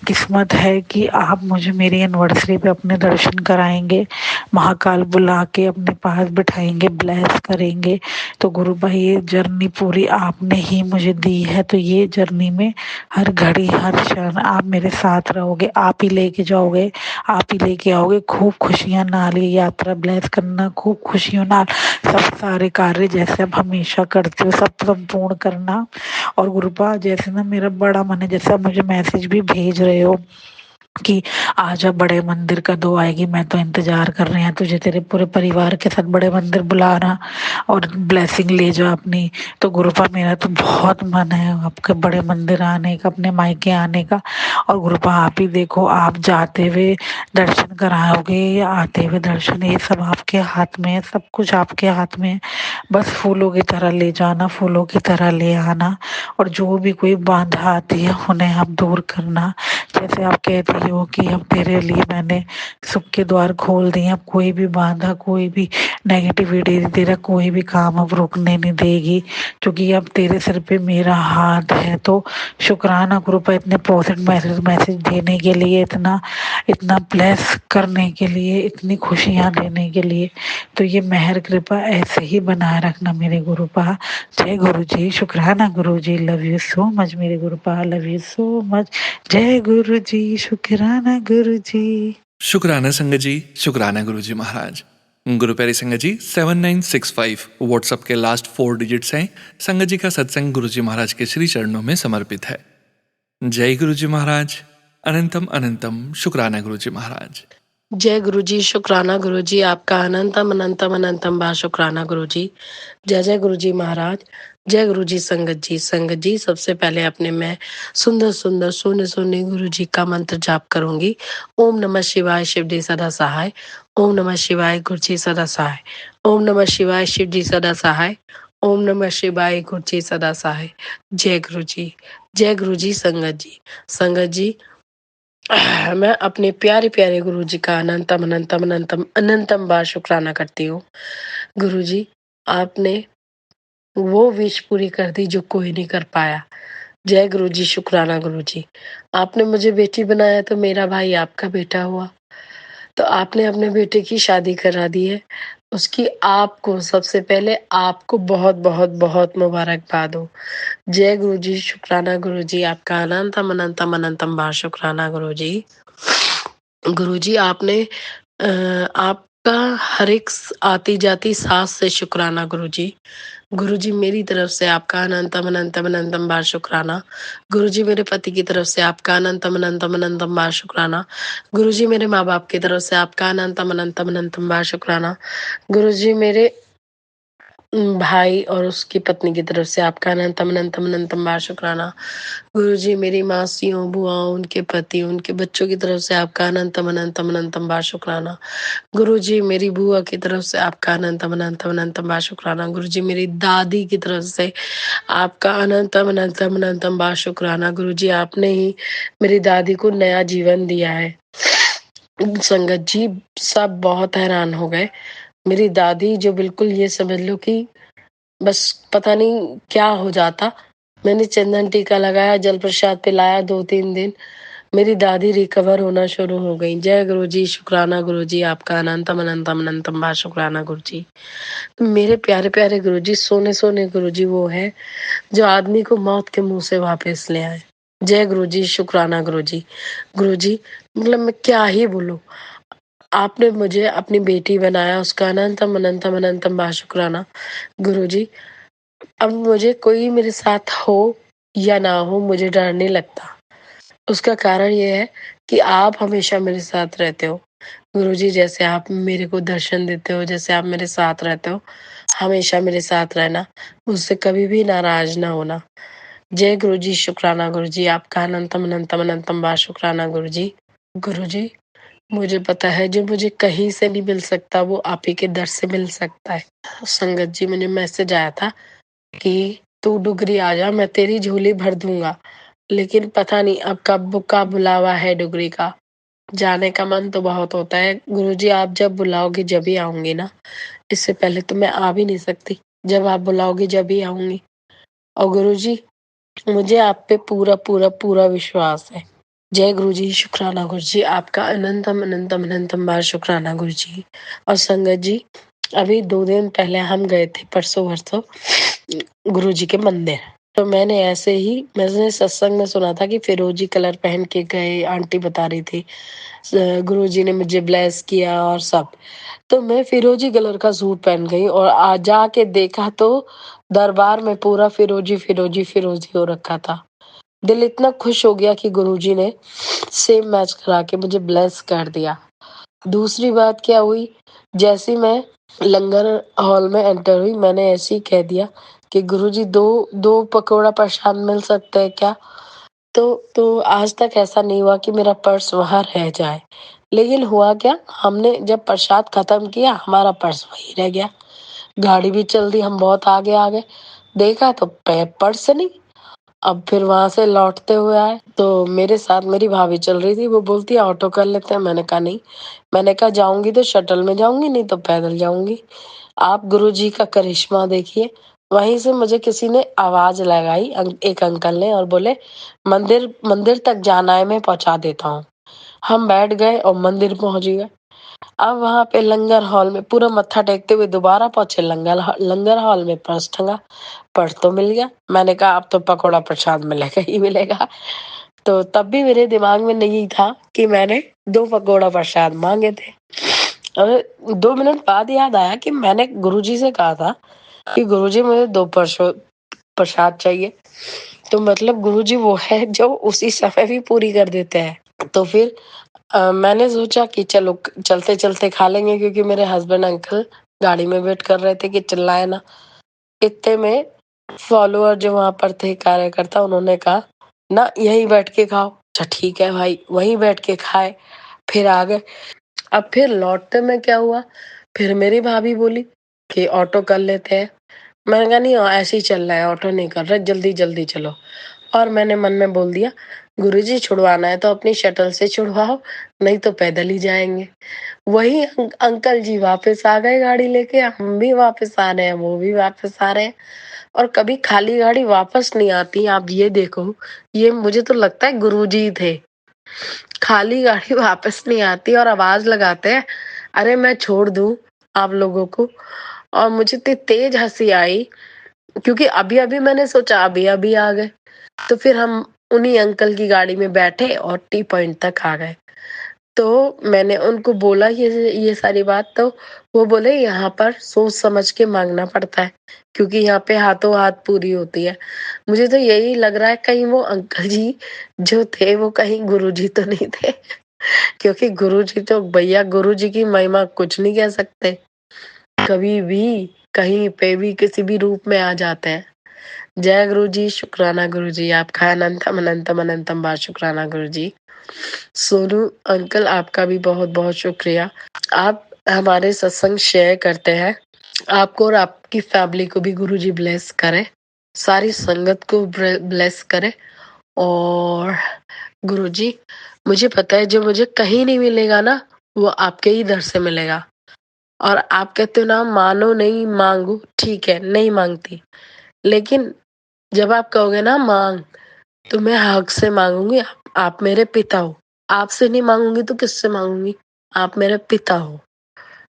किस्मत है कि आप मुझे मेरी एनिवर्सरी पे अपने दर्शन कराएंगे। महाकाल बुला के अपने पास बिठाएंगे, ब्लेस करेंगे। तो गुरु भाई ये जर्नी पूरी आपने ही मुझे दी है, तो ये जर्नी में हर घड़ी हर क्षण आप मेरे साथ रहोगे, आप ही लेके जाओगे, आप ही लेके आओगे। खूब खुशियां नाल ये यात्रा ब्लेस करना, खूब खुशियों नाल सब सारे कार्य जैसे आप हमेशा करते हो सब संपूर्ण करना। और गुरुपा जैसे ना मेरा बड़ा मन है, जैसे आप मुझे मैसेज भी भेज रहे हो कि आजा बड़े मंदिर कदों आएगी, मैं तो इंतजार कर रहे हैं तुझे तेरे पूरे परिवार के साथ बड़े मंदिर बुलाना और ब्लेसिंग ले जा अपनी। तो गुरुपा मेरा तो बहुत मन है आपके बड़े मंदिर आने का, अपने मायके आने का। और गुरुपा आप ही देखो, आप जाते हुए दर्शन कराओगे या आते हुए दर्शन, ये सब आपके हाथ में है, सब कुछ आपके हाथ में है। बस फूलों की तरह ले जाना, फूलों की तरह ले आना, और जो भी कोई बाधा आती है उन्हें आप दूर करना। जैसे आप कहती हो कि अब तेरे लिए मैंने सुख के द्वार खोल दिए, अब कोई भी बाधा, कोई भी नेगेटिविटी तेरा कोई भी काम अब रुकने नहीं देगी, क्योंकि अब तेरे सिर पे मेरा हाथ है। तो शुक्राना गुरुपा इतने पॉजिटिव मैसेज देने के लिए, इतना इतना ब्लेस करने के लिए, इतनी खुशियाँ देने के लिए। तो ये मेहर कृपा ऐसे ही बनाए रखना मेरे गुरुपा। जय गुरु जी, शुक्राना गुरु जी, लव यू सो मच मेरे गुरुपा, लव यू सो मच। जय गुरु जी, शुक्राना गुरु जी। शुक्राना संगत जी, शुक्राना गुरु जी महाराज। गुरु प्यारी संगत जी 7965 व्हाट्सएप के लास्ट 4 डिजिट्स हैं। संगत जी का सत्संग गुरु जी महाराज के श्री चरणों में समर्पित है। जय गुरु जी महाराज, अनंतम अनंतम शुक्राना गुरु जी महाराज। जय गुरु जी, शुक्राना गुरु जी, आपका अनंतम अनंतम अनंतम बार शुक्राना गुरु जी। जय जय गुरु जी महाराज। जय गुरु जी संगत जी। संगत जी सबसे पहले अपने मैं सुंदर सुंदर सोने सोने गुरु जी का मंत्र जाप करूंगी। ओम नमः शिवाय शिव जी सदा सहाय। ओम नमः शिवाय गुरु जी सदा सहाय। ओम नमः शिवाय शिव जी सदा सहाय। ओम नमः शिवाय गुरु जी सदा सहाय। जय गुरु जी। जय गुरु जी संगत जी। संगत जी मैं अपने प्यारे प्यारे गुरु जी का अनंतम अनंतम अनंतम अनंतम बार शुक्राना करती हूँ। गुरु जी आपने वो विश पूरी कर दी जो कोई नहीं कर पाया। जय गुरु जी, शुक्राना गुरु जी। आपने मुझे बेटी बनाया तो मेरा भाई आपका बेटा हुआ, तो आपने अपने बेटे की शादी करा दी है, उसकी आपको सबसे पहले आपको बहुत बहुत बहुत मुबारकबाद हो। जय गुरु जी, शुक्राना गुरु जी, आपका अनंतम अनंतम अनंतम बार शुक्राना गुरु जी। गुरु जी आपने आपका हर एक आती जाती सांस से शुक्राना गुरु जी। गुरु जी मेरी तरफ से आपका अनंतम अनंतम अनंतम बार शुक्राना। गुरु जी मेरे पति की तरफ से आपका अनंतम अनंतम अनंतम बार शुक्राना। गुरु जी मेरे माँ बाप की तरफ से आपका अनंतम अनंतम अनंतम बार शुक्राना। गुरु जी मेरे भाई और उसकी पत्नी की तरफ से आपका अनंतम अनंतम अनंतम बार शुक्राना। गुरु जी मेरी मासियों, बुआओं, उनके पति, उनके बच्चों की तरफ से आपका अनंतम अनंतम अनंतम बार शुक्राना। गुरु जी मेरी बुआ की तरफ से आपका अनंतम अनंतम अनंतम बार शुक्राना। गुरु जी मेरी दादी की तरफ से आपका अनंतम अनंतम अनंतम बार शुक्राना। गुरु जी आपने ही मेरी दादी को नया जीवन दिया है। संगत जी सब बहुत हैरान हो गए। मेरी दादी जो बिल्कुल ये समझ लो कि बस पता नहीं क्या हो जाता। मैंने चंदन टीका लगाया, जल प्रसाद पिलाया, 2-3 दिन मेरी दादी रिकवर होना शुरू हो गई। जय गुरु जी, शुक्राना गुरु जी, आपका अनंतम अनंतम अनंतम बार शुक्राना गुरु जी। मेरे प्यारे प्यारे गुरु जी, सोने सोने गुरु जी वो है जो आदमी को मौत के मुंह से वापस ले आए। जय गुरु जी, शुक्राना गुरु जी। गुरु जी मतलब मैं क्या ही बोलूं, आपने मुझे अपनी बेटी बनाया, उसका अनंतम अनंतम अनंतम बार शुक्राना। गुरु जी अब मुझे कोई मेरे साथ हो या ना हो, मुझे डर नहीं लगता। उसका कारण ये है कि आप हमेशा मेरे साथ रहते हो। गुरुजी जैसे आप मेरे को दर्शन देते हो, जैसे आप मेरे साथ रहते हो, हमेशा मेरे साथ रहना, मुझसे कभी भी नाराज ना होना। जय गुरुजी, शुक्राना गुरुजी, आपका अनंतम अनंतम अनंतम बार शुक्राना गुरुजी। गुरुजी मुझे पता है जो मुझे कहीं से नहीं मिल सकता वो आप ही के दर से मिल सकता है। संगत जी मुझे मैसेज आया था कि तू डुगरी आ जा, मैं तेरी झोली भर दूंगा, लेकिन पता नहीं अब कब का बुलावा है डुगरी का। जाने का मन तो बहुत होता है गुरुजी, आप जब बुलाओगे जब ही आऊंगी ना, इससे पहले तो मैं आ भी नहीं सकती। जब आप बुलाओगे जब ही आऊंगी। और गुरुजी मुझे आप पे पूरा पूरा पूरा विश्वास है। जय गुरु जी, शुक्राना गुरु जी, आपका अनंतम अनंतम अनंतम बार शुक्राना गुरु जी। और संगत जी, अभी 2 दिन पहले हम गए थे परसों वरसों गुरु जी के मंदिर। तो मैंने सत्संग में सुना था कि फिरोजी कलर पहन के गए, आंटी बता रही थी। गुरु जी ने मुझे ब्लेस किया और सब। तो मैं फिरोजी कलर का सूट पहन गई और आज जाके देखा तो दरबार में पूरा फिरोजी फिरोजी फिरोजी हो रखा था। दिल इतना खुश हो गया कि गुरुजी ने सेम मैच करा के मुझे ब्लेस कर दिया। दूसरी बात क्या हुई, जैसे मैं लंगर हॉल में एंटर हुई, मैंने ऐसे ही कह दिया कि गुरुजी दो पकौड़ा प्रसाद मिल सकते हैं क्या? तो आज तक ऐसा नहीं हुआ कि मेरा पर्स वहां रह जाए। लेकिन हुआ क्या, हमने जब प्रसाद खत्म किया हमारा पर्स वहीं रह गया। गाड़ी भी चल दी, हम बहुत आगे आ गए, देखा तो पर्स नहीं। अब फिर वहां से लौटते हुए आए तो मेरे साथ मेरी भाभी चल रही थी, वो बोलती है ऑटो कर लेते हैं। मैंने कहा नहीं, मैंने कहा जाऊंगी तो शटल में जाऊंगी, नहीं तो पैदल जाऊंगी। आप गुरुजी का करिश्मा देखिए। वहीं से मुझे किसी ने आवाज लगाई, एक अंकल ने, और बोले मंदिर मंदिर तक जाना है, मैं पहुंचा देता हूँ। हम बैठ गए और मंदिर पहुंच गए। अब वहां पे लंगर हॉल में पूरा मत्था टेकते हुए दोबारा पहुंचे लंगर हॉल में पर्स टंगा, पर्स तो मिल गया। मैंने कहा अब तो पकौड़ा प्रसाद मिलेगा ही मिलेगा। तो तब भी मेरे दिमाग में नहीं था कि मैंने 2 पकौड़ा प्रसाद मांगे थे। और 2 मिनट बाद याद आया कि मैंने गुरुजी से कहा था कि गुरुजी मुझे 2 प्रसाद चाहिए। तो मतलब गुरुजी वो है जो उसी समय भी पूरी कर देते हैं। तो फिर मैंने सोचा कि चलो चलते चलते खा लेंगे, क्योंकि मेरे हस्बैंड अंकल गाड़ी में वेट कर रहे थे कि चिल्लाए ना। इतने में फॉलोअर जो वहां पर थे, कार्यकर्ता, उन्होंने कहा ना यहीं बैठ के खाओ। अच्छा ठीक है भाई, वहीं बैठ के खाए, फिर आ गए। अब फिर लौटते में क्या हुआ, फिर मेरी भाभी बोली कि ऑटो कर लेते हैं। मैंने कहा नहीं, ऐसे ही चल रहा है, ऑटो नहीं कर रहे, जल्दी जल्दी चलो। और मैंने मन में बोल दिया गुरुजी छुड़वाना है तो अपनी शटल से छुड़वाओ, नहीं तो पैदल ही जाएंगे। वही अंकल जी वापस आ गए गाड़ी लेके, हम भी वापस आ रहे हैं, वो भी वापस आ रहे हैं। और कभी खाली गाड़ी वापस नहीं आती, आप ये देखो। ये मुझे तो लगता है गुरुजी थे। खाली गाड़ी वापस नहीं आती और आवाज लगाते हैं अरे मैं छोड़ दूं आप लोगों को। और मुझे इतनी तेज हंसी आई, क्योंकि अभी अभी मैंने सोचा अभी अभी आ गए। तो फिर हम उन्हीं अंकल की गाड़ी में बैठे और टी पॉइंट तक आ गए। तो मैंने उनको बोला ये सारी बात, तो वो बोले यहाँ पर सोच समझ के मांगना पड़ता है, क्योंकि यहाँ पे हाथों हाथ पूरी होती है। मुझे तो यही लग रहा है कहीं वो अंकल जी जो थे वो कहीं गुरुजी तो नहीं थे। क्योंकि गुरुजी तो भैया, गुरुजी की महिमा कुछ नहीं कह सकते, कभी भी कहीं पे भी किसी भी रूप में आ जाते हैं। जय गुरु जी, शुक्राना गुरु जी, आपका अनंतम अनंतम अनंतम बार शुक्राना गुरु जी। सोनू अंकल, आपका भी बहुत बहुत शुक्रिया। आप हमारे सत्संग शेयर करते हैं। आपको और आपकी फैमिली को भी गुरु जी ब्लेस करे, सारी संगत को ब्लेस करे। और गुरु जी, मुझे पता है जो मुझे कहीं नहीं मिलेगा ना, वो आपके ही दर से मिलेगा। और आप कहते हो ना मानो नहीं मांगू, ठीक है नहीं मांगती, लेकिन जब आप कहोगे ना मांग, तो मैं हक से मांगूंगी। आप मेरे पिता हो, आपसे नहीं मांगूंगी तो किससे मांगूंगी? आप मेरे पिता हो,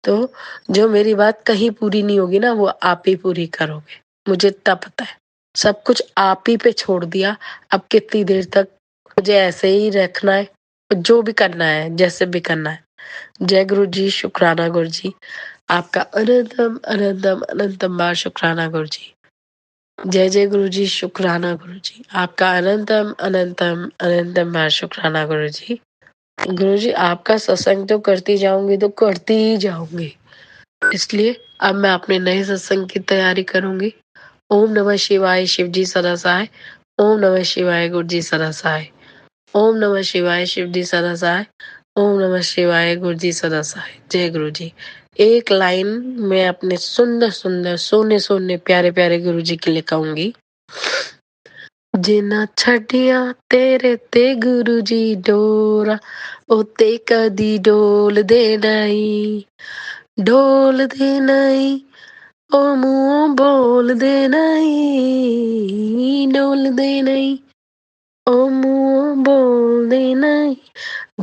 तो जो मेरी बात कहीं पूरी नहीं होगी ना, वो आप ही पूरी करोगे, मुझे इतना पता है। सब कुछ आप ही पे छोड़ दिया। अब कितनी देर तक मुझे ऐसे ही रखना है, जो भी करना है, जैसे भी करना है। जय गुरु जी, शुक्राना गुरु जी, आपका अनंतम अनंतम अनंतम बार शुक्राना गुरु जी। जय जय गुरु जी, शुक्राना गुरु जी, आपका अनंतम अनंतम अनंतम बार शुक्राना गुरु जी। गुरु जी, आपका सत्संग तो करती जाऊंगी तो करती ही जाऊंगी, इसलिए अब मैं अपने नए सत्संग की तैयारी करूंगी। ओम नमः शिवाय, शिव जी सदा सहाय। ओम नमः शिवाय, गुरु जी सदा सहाय। ओम नमः शिवाय, शिव जी सदा सहाय। ओम नमः शिवाय, गुरु जी सदा सहाय। जय गुरु जी। एक लाइन मैं अपने सुंदर सुंदर सोने सोने प्यारे प्यारे गुरु जी के लिए कहूंगी। जिन्ना छड़िया तेरे ते गुरु जी डोरा, ओते कदी डोल दे नहीं, डोल दे नहीं, ओ मुंह बोल दे नहीं, डोल दे नहीं, ਉਹ ਮੂੰਹੋਂ ਬੋਲਦੇ ਨਹੀਂ,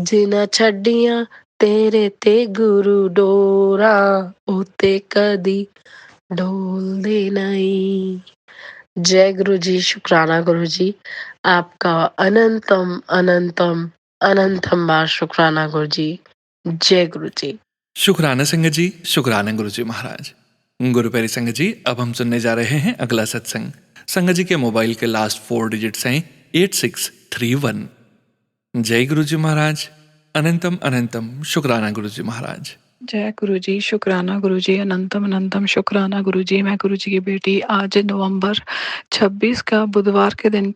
ਜਿਨ੍ਹਾਂ ਛੱਡੀਆਂ ਤੇਰੇ ਤੇ ਗੁਰੂ ਡੋਰਾ, ਉਹ ਤੇ ਕਦੀ डोलते नहीं। जय गुरु जी, शुक्राना गुरु जी, आपका अनंतम अनंतम अनंतम बार शुक्राना गुरु जी। जय गुरु जी। शुक्राना संगत जी, शुक्राना गुरु जी महाराज। गुरु प्यारी संगत जी, अब हम सुनने जा रहे हैं अगला सत्संग। संगत जी के मोबाइल के लास्ट 4 डिजिट्स हैं 8631। जय गुरु जी महाराज, अनंतम अनंतम शुक्राना गुरु जी महाराज। जय गुरु जी, शुक्राना गुरु जी, अनंतम अनंतम शुक्राना गुरु जी। मैं गुरु जी की बेटी आज नवंबर 26 का बुधवार के दिन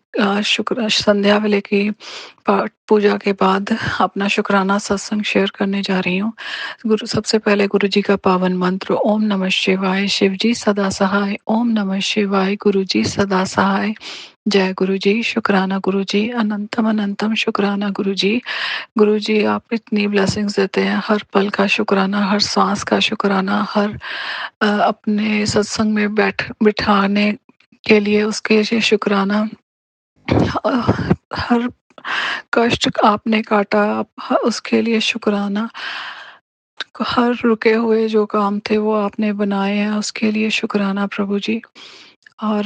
शुक्र संध्या वेले की पाठ पूजा के बाद अपना शुक्राना सत्संग शेयर करने जा रही हूँ। गुरु सबसे पहले गुरु जी का पावन मंत्र ओम नमः शिवाय। शिव जी सदा सहाय। ओम नमः शिवाय। गुरु जी सदा सहाय। जय गुरु जी, शुक्राना गुरु जी, अनंतम अनंतम शुक्राना गुरु जी। गुरु जी आप इतनी ब्लेसिंग्स देते हैं, हर पल का शुक्राना, हर सांस का शुक्राना, हर अपने सत्संग में बिठाने के लिए उसके लिए शुक्राना। हर कष्ट आपने काटा, उसके लिए शुक्राना। हर रुके हुए जो काम थे वो आपने बनाए हैं, उसके लिए शुक्राना प्रभु जी। और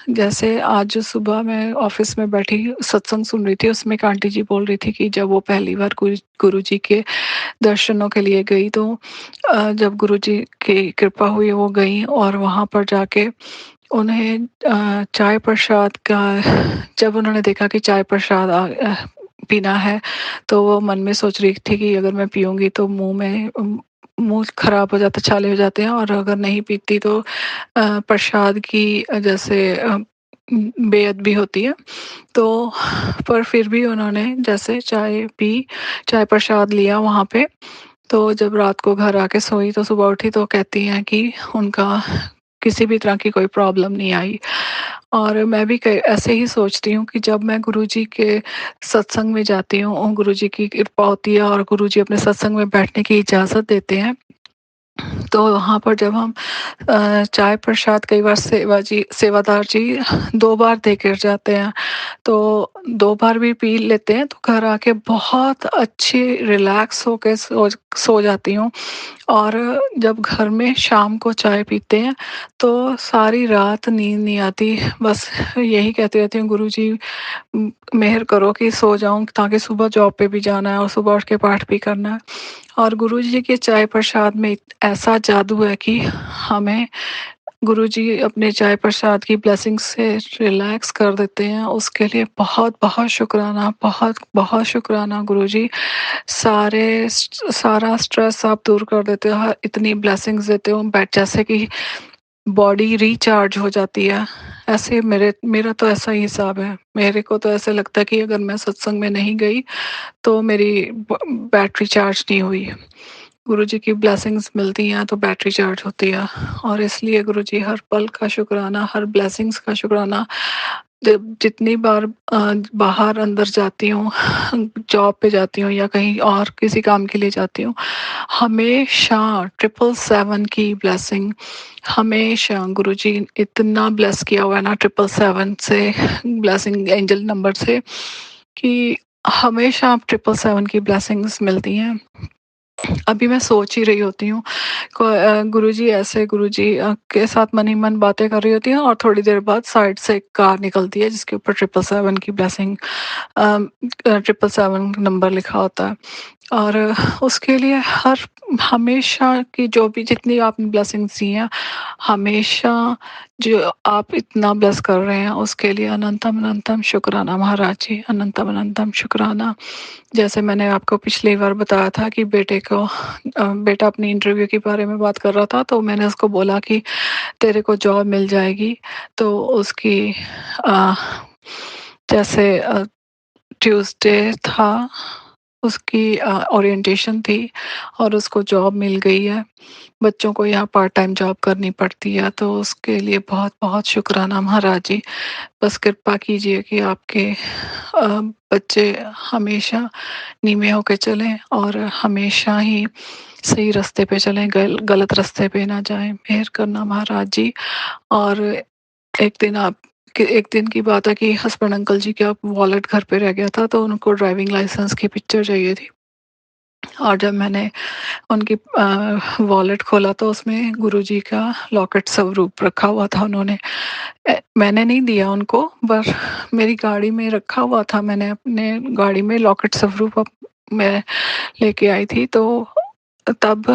जैसे आज सुबह मैं ऑफिस में बैठी सत्संग सुन रही थी, उसमें एक आंटी जी बोल रही थी कि जब वो पहली बार गुरु जी के दर्शनों के लिए गई तो जब गुरु जी की कृपा हुई वो गई और वहाँ पर जाके उन्हें चाय प्रसाद का जब उन्होंने देखा कि चाय प्रसाद पीना है तो वो मन में सोच रही थी कि अगर मैं पीऊँगी तो मुँह खराब हो जाता, छाले हो जाते हैं, और अगर नहीं पीती तो प्रसाद की जैसे बेअदबी होती है। तो पर फिर भी उन्होंने जैसे चाय पी, चाय प्रसाद लिया वहाँ पे। तो जब रात को घर आके सोई तो सुबह उठी तो कहती हैं कि उनका किसी भी तरह की कोई प्रॉब्लम नहीं आई। और मैं भी ऐसे ही सोचती हूँ कि जब मैं गुरुजी के सत्संग में जाती हूँ और गुरुजी की कृपा होती है और गुरुजी अपने सत्संग में बैठने की इजाज़त देते हैं, तो वहाँ पर जब हम चाय प्रसाद कई बार सेवादार जी 2 बार दे कर जाते हैं, तो 2 बार भी पी लेते हैं तो घर आके बहुत अच्छी रिलैक्स होके सो जाती हूँ। और जब घर में शाम को चाय पीते हैं तो सारी रात नींद नहीं आती, बस यही कहती रहती हूँ गुरुजी मेहर करो कि सो जाऊँ ताकि सुबह जॉब पे भी जाना है और सुबह उठ के पाठ भी करना है। और गुरुजी के चाय प्रसाद में ऐसा जादू है कि हमें गुरुजी अपने चाय प्रसाद की ब्लेसिंग से रिलैक्स कर देते हैं। उसके लिए बहुत-बहुत शुक्राना, बहुत-बहुत शुक्राना गुरुजी। सारा स्ट्रेस आप दूर कर देते हो, इतनी ब्लेसिंग्स देते हो, जैसे कि बॉडी रिचार्ज हो जाती है। ऐसे मेरा तो ऐसा ही हिसाब है। मेरे को तो ऐसा लगता है कि अगर मैं सत्संग में नहीं गई तो मेरी बैटरी चार्ज नहीं हुई। गुरुजी की ब्लेसिंग्स मिलती हैं तो बैटरी चार्ज होती है। और इसलिए गुरुजी हर पल का शुक्राना, हर ब्लेसिंग्स का शुक्राना। जब जितनी बार बाहर अंदर जाती हूँ, जॉब पे जाती हूँ या कहीं और किसी काम के लिए जाती हूँ, हमेशा 777 की ब्लेसिंग, हमेशा गुरुजी इतना ब्लेस किया हुआ है ना 777 से, ब्लेसिंग एंजल नंबर से, कि हमेशा 777 की ब्लेसिंग्स मिलती हैं। अभी मैं सोच ही रही होती हूँ गुरुजी ऐसे गुरुजी के साथ मन ही मन बातें कर रही होती हैं और थोड़ी देर बाद साइड से एक कार निकलती है जिसके ऊपर 777 की ब्लेसिंग 777 नंबर लिखा होता है। और उसके लिए हमेशा की जो भी जितनी आपने ब्लेसिंग्स दी हैं, हमेशा जो आप इतना ब्लेस कर रहे हैं उसके लिए अनंतम अनंतम शुक्राना महाराज जी, अनंतम अनंतम शुक्राना। जैसे मैंने आपको पिछली बार बताया था कि बेटा अपनी इंटरव्यू के बारे में बात कर रहा था, तो मैंने उसको बोला कि तेरे को जॉब मिल जाएगी। तो उसकी जैसे ट्यूसडे था, उसकी ओरिएंटेशन थी और उसको जॉब मिल गई है। बच्चों को यहाँ पार्ट टाइम जॉब करनी पड़ती है, तो उसके लिए बहुत-बहुत शुक्राना महाराज जी। बस कृपा कीजिए कि आपके बच्चे हमेशा नीवे होके चलें और हमेशा ही सही रास्ते पे चलें, गलत रास्ते पे ना जाएँ। मेहर करना महाराज जी। और एक दिन आप कि एक दिन की बात है कि हस्बैंड अंकल जी का वॉलेट घर पे रह गया था, तो उनको ड्राइविंग लाइसेंस की पिक्चर चाहिए थी। और जब मैंने उनकी वॉलेट खोला तो उसमें गुरुजी का लॉकेट स्वरूप रखा हुआ था। उन्होंने मैंने नहीं दिया उनको, पर मेरी गाड़ी में रखा हुआ था। मैंने अपने गाड़ी में लॉकेट स्वरूप मैं लेके आई थी, तो तब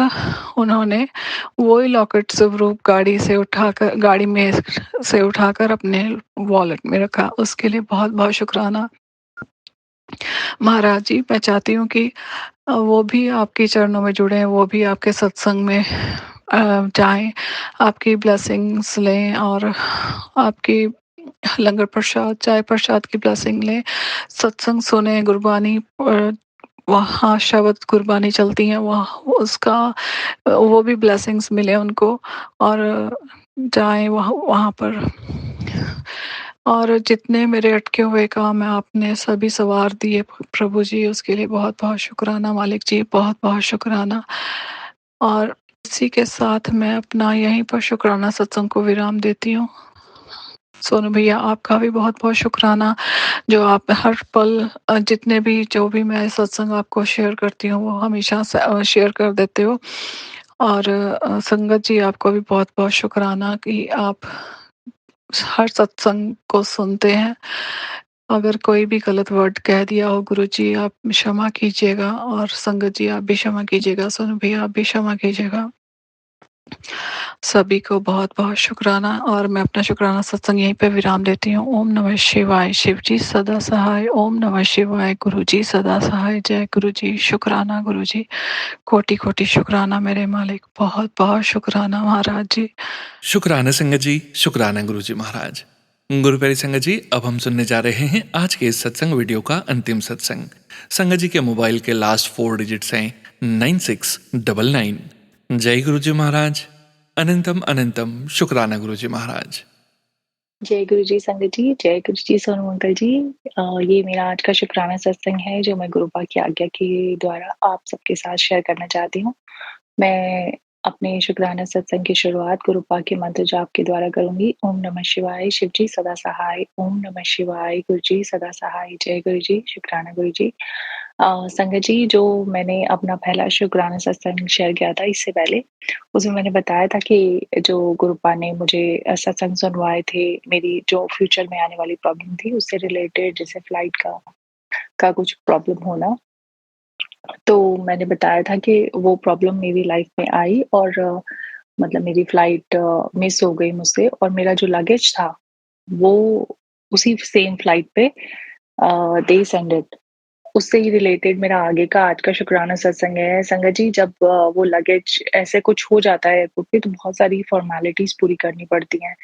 उन्होंने वही लॉकेट स्वरूप गाड़ी में से उठाकर अपने वॉलेट में रखा। उसके लिए बहुत बहुत शुक्राना महाराज जी। मैं चाहती हूँ कि वो भी आपके चरणों में जुड़े, वो भी आपके सत्संग में जाएं, आपकी ब्लेसिंग्स लें और आपकी लंगर प्रसाद, चाय प्रसाद की ब्लेसिंग लें, सत्संग सुने, गुरबानी वहाँ शब्द गुरबानी चलती हैं, वहाँ उसका वो भी ब्लेसिंग्स मिले उनको, और जाएं वहाँ वहाँ पर। और जितने मेरे अटके हुए काम हैं आपने सभी सवार दिए प्रभु जी, उसके लिए बहुत बहुत शुक्राना मालिक जी, बहुत बहुत शुक्राना। और इसी के साथ मैं अपना यहीं पर शुक्राना सत्संग को विराम देती हूँ। सोनू भैया आपका भी बहुत बहुत शुक्राना, जो आप हर पल जितने भी जो भी मैं सत्संग आपको शेयर करती हूँ वो हमेशा शेयर कर देते हो। और संगत जी आपको भी बहुत बहुत शुक्राना कि आप हर सत्संग को सुनते हैं। अगर कोई भी गलत वर्ड कह दिया हो गुरुजी आप क्षमा कीजिएगा, और संगत जी आप भी क्षमा कीजिएगा, सोनू भैया आप भी क्षमा कीजिएगा। सभी को बहुत बहुत शुक्राना, और मैं अपना शुक्राना सत्संग यहीं पे विराम देती हूँ। ओम नमः शिवाय, शिव जी सदा सहाय। ओम नमः शिवाय, गुरु जी सदा सहाय। जय गुरु जी, शुक्राना गुरु जी, कोटि कोटि शुक्राना मेरे मालिक, बहुत बहुत शुक्राना महाराज जी। शुक्राना संगत जी, शुक्राना गुरु जी महाराज। गुरु प्यारी संगत जी, अब हम सुनने जा रहे हैं आज के इस सत्संग वीडियो का अंतिम सत्संग। संगत जी के मोबाइल के लास्ट 4 डिजिट्स हैं 9699। जय गुरु जी महाराज। अनंतम अनंतम शुक्राना गुरु जी महाराज। जय गुरु जी संगत जी, जय गुरु जी सोनू अंकल जी। ये मेरा आज का शुक्राना सत्संग है जो मैं गुरुपा की आज्ञा के द्वारा आप सबके साथ शेयर करना चाहती हूँ। मैं अपने शुक्राना सत्संग की शुरुआत गुरुपा के मंत्र जाप के द्वारा करूंगी। ओम नमः शिवाय, शिव जी सदा सहाय। ओम नमः शिवाय, गुरु जी सदा सहाय। जय गुरु जी, शुक्राना गुरु जी। संगत जी, जो मैंने अपना पहला शुक्राना सत्संग शेयर किया था इससे पहले, उसमें मैंने बताया था कि जो गुरुपा ने मुझे सत्संग सुनवाए थे, मेरी जो फ्यूचर में आने वाली प्रॉब्लम थी उससे रिलेटेड, जैसे फ्लाइट का कुछ प्रॉब्लम होना। तो मैंने बताया था कि वो प्रॉब्लम मेरी लाइफ में आई और मतलब मेरी फ्लाइट मिस हो गई मुझसे, और मेरा जो लगेज था वो उसी सेम फ्लाइट पे दे सेंडेड। उससे ही रिलेटेड मेरा आगे का आज का शुक्राना सत्संग है। संगत जी, जब वो लगेज ऐसे कुछ हो जाता है एयरपोर्ट पे तो बहुत सारी फॉर्मेलिटीज पूरी करनी पड़ती हैं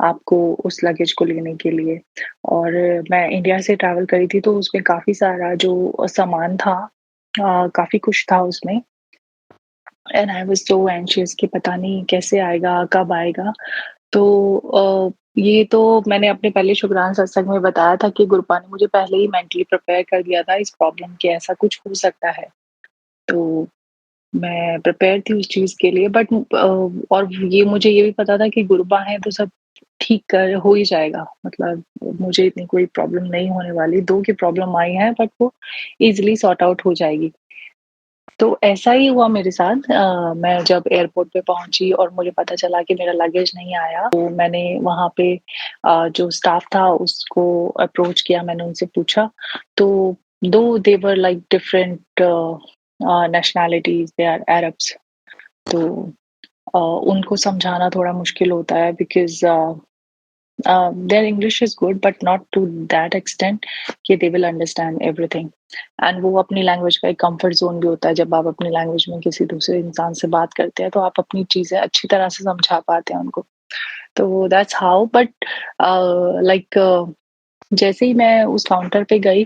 आपको उस लगेज को लेने के लिए। और मैं इंडिया से ट्रैवल करी थी तो उसमें काफ़ी सारा जो सामान था, काफ़ी कुछ था उसमें, and I was so anxious कि पता नहीं कैसे आएगा, कब आएगा। तो ये तो मैंने अपने पहले शुक्राना सत्संग में बताया था कि गुरुपा ने मुझे पहले ही मेंटली प्रिपेयर कर दिया था इस प्रॉब्लम के, ऐसा कुछ हो सकता है। तो मैं प्रिपेयर थी उस चीज़ के लिए, बट और ये मुझे ये भी पता था कि गुरुपा हैं तो सब ठीक कर हो ही जाएगा। मतलब मुझे इतनी कोई प्रॉब्लम नहीं होने वाली, 2 की प्रॉब्लम आई है बट वो ईज़िली सॉर्ट आउट हो जाएगी। तो ऐसा ही हुआ मेरे साथ। मैं जब एयरपोर्ट पे पहुंची और मुझे पता चला कि मेरा लगेज नहीं आया, तो मैंने वहाँ पे जो स्टाफ था उसको अप्रोच किया, मैंने उनसे पूछा। तो though they were like different nationalities, they are Arabs. तो उनको समझाना थोड़ा मुश्किल होता है because their English is good but not to that extent कि they will understand everything, and वो अपनी लैंग्वेज का एक कंफर्ट जोन भी होता है। जब आप अपनी लैंग्वेज में किसी दूसरे इंसान से बात करते हैं तो आप अपनी चीजें अच्छी तरह से समझा पाते हैं उनको। तो दैट्स हाउ, बट लाइक जैसे ही मैं उस काउंटर पे गई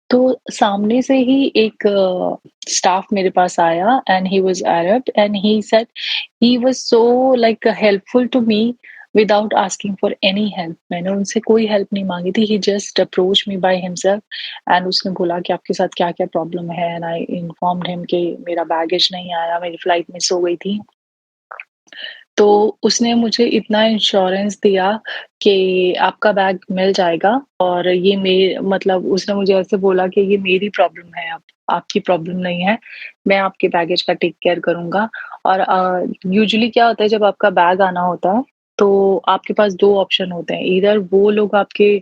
तो सामने से ही एक स्टाफ मेरे पास आया, and he was Arab, and he said he was so like helpful to me without asking for any help. मैंने उनसे कोई हेल्प नहीं मांगी थी, he just approach me by himself, and उसने बोला कि आपके साथ क्या क्या प्रॉब्लम है, एंड आई इन्फॉर्म्ड हिम कि मेरा बैगेज नहीं आया, मेरी फ्लाइट मिस हो गई थी। तो उसने मुझे इतना इंश्योरेंस दिया कि आपका बैग मिल जाएगा और ये मतलब उसने मुझे ऐसे बोला कि ये मेरी प्रॉब्लम है अब, आपकी प्रॉब्लम नहीं है, मैं आपके बैगेज का टेक केयर करूँगा। और यूजुअली क्या होता है जब आपका बैग आना होता है, तो आपके पास 2 ऑप्शन होते हैं, ईदर वो लोग आपके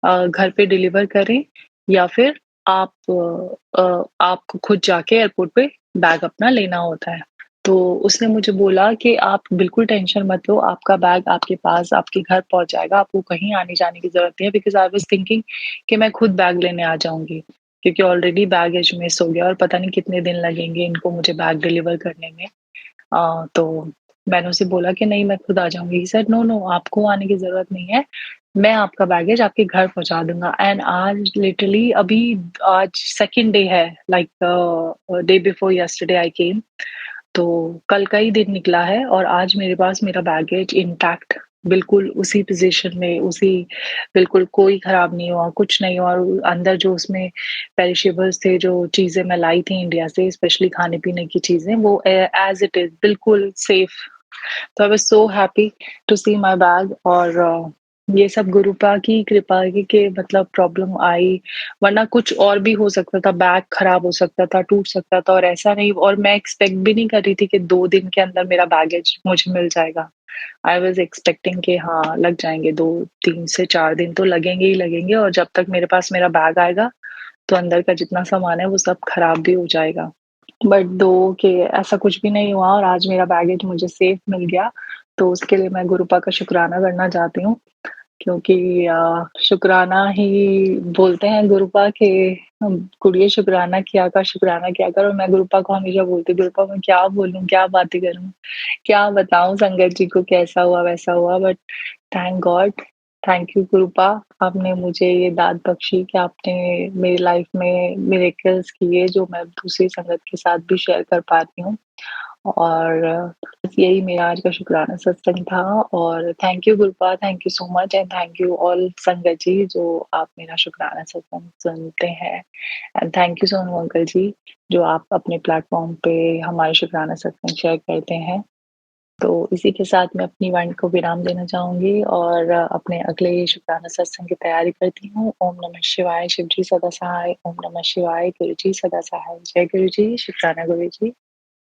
घर पे डिलीवर करें या फिर आपको खुद जाके एयरपोर्ट पे बैग अपना लेना होता है। तो उसने मुझे बोला कि आप बिल्कुल टेंशन मत लो, आपका बैग आपके पास आपके घर पहुँच जाएगा, आपको कहीं आने-जाने की ज़रूरत नहीं है बिकॉज़ आई वाज़ थिंकिंग कि मैं खुद बैग लेने आ जाऊँगी, क्योंकि ऑलरेडी बैगेज मिस हो गया और पता नहीं कितने दिन लगेंगे इनको मुझे बैग डिलीवर करने में। तो मैंने उसे बोला कि नहीं मैं खुद आ जाऊँगी। ही सेड नो, नो आपको आने की ज़रूरत नहीं है, मैं आपका बैगेज आपके घर पहुँचा दूँगा। एंड आज लिटरली अभी आज सेकंड डे है like day before yesterday I came. तो कल का ही दिन निकला है और आज मेरे पास मेरा बैगेज इंटैक्ट बिल्कुल उसी पोज़ीशन में, उसी बिल्कुल कोई खराब नहीं हुआ, कुछ नहीं हुआ और अंदर जो उसमें पेरिशेबल्स थे, जो चीज़ें मैं लाई थी इंडिया से स्पेशली खाने-पीने की चीज़ें, वो एज़ इट इज़ बिल्कुल सेफ। तो I was so happy to see my bag और ये सब गुरुपा की कृपा की के मतलब प्रॉब्लम आई, वरना कुछ और भी हो सकता था, बैग खराब हो सकता था, टूट सकता था और ऐसा नहीं और मैं एक्सपेक्ट भी नहीं कर रही थी कि 2 दिन के अंदर मेरा बैगेज मुझे मिल जाएगा। आई वाज़ एक्सपेक्टिंग कि हाँ, लग जाएँगे 2 3 से 4 दिन तो लगेंगे ही लगेंगे और जब तक मेरे पास मेरा बैग आएगा, तो अंदर का जितना सामान है वो सब खराब भी हो जाएगा। बट दो कि ऐसा कुछ भी नहीं हुआ और आज मेरा बैगेज मुझे सेफ मिल गया, तो उसके लिए मैं गुरुपा का शुकराना करना चाहती हूँ। क्योंकि शुकराना ही बोलते हैं गुरुपा के कुड़िए शुकराना किया कर और मैं गुरुपा को हमेशा बोलती हूँ, गुरुपा मैं क्या बोलूँ, क्या बातें करूँ, क्या बताऊँ संगत जी को कैसा हुआ, वैसा हुआ but thank God, thank you Gurupa, आपने मुझे ये दात बख्शी कि आपने मेरी लाइफ में मिरेकल्स किए जो मैं दूसरी संगत के साथ भी शेयर कर पा रही हूँ। और बस यही मेरा आज का शुक्राना सत्संग था और thank you Gurupa, thank you so much and thank you all संगत जी जो आप मेरा शुक्राना सत्संग सुनते हैं and thank you Sonu uncle ji जो आप अपने प्लेटफॉर्म पे हमारे शुक्राना सत्संग शेयर करते हैं। तो इसी के साथ मैं अपनी वाणी को विराम देना चाहूँगी और अपने अगले शुक्राना सत्संग की तैयारी करती हूँ। ओम नमः शिवाय, शिव जी सदा सहाय, ओम नमः शिवाय, गुरु जी सदा सहाय। जय गुरु जी, शुक्राना गुरु जी।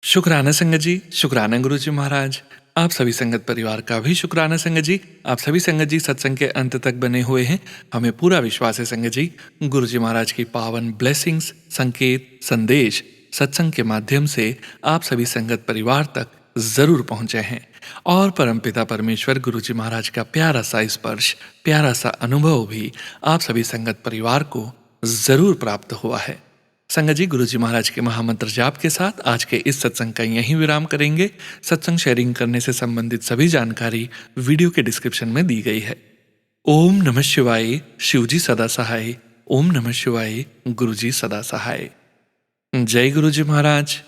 शुक्राना संगत जी, शुक्राना गुरु जी महाराज। आप सभी संगत परिवार का भी शुक्राना संगत जी। आप सभी संगत जी सत्संग के अंत तक बने हुए हैं। हमें पूरा विश्वास है संगत जी, गुरु जी महाराज की पावन ब्लेसिंग्स, संकेत, संदेश सत्संग के माध्यम से आप सभी संगत परिवार तक जरूर पहुंचे हैं और परमपिता परमेश्वर गुरु जी महाराज का प्यारा सा स्पर्श, प्यारा सा अनुभव भी आप सभी संगत परिवार को जरूर प्राप्त हुआ है। संगत जी, गुरु जी महाराज के महामंत्र जाप के साथ आज के इस सत्संग का यहीं विराम करेंगे। सत्संग शेयरिंग करने से संबंधित सभी जानकारी वीडियो के डिस्क्रिप्शन में दी गई है। ओम नमः शिवाय, शिव जी सदा सहाय। ओम नमः शिवाय, गुरु जी सदा सहाय। जय गुरु जी महाराज।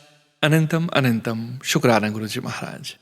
अनंतम अनंतम शुक्राना गुरु जी महाराज।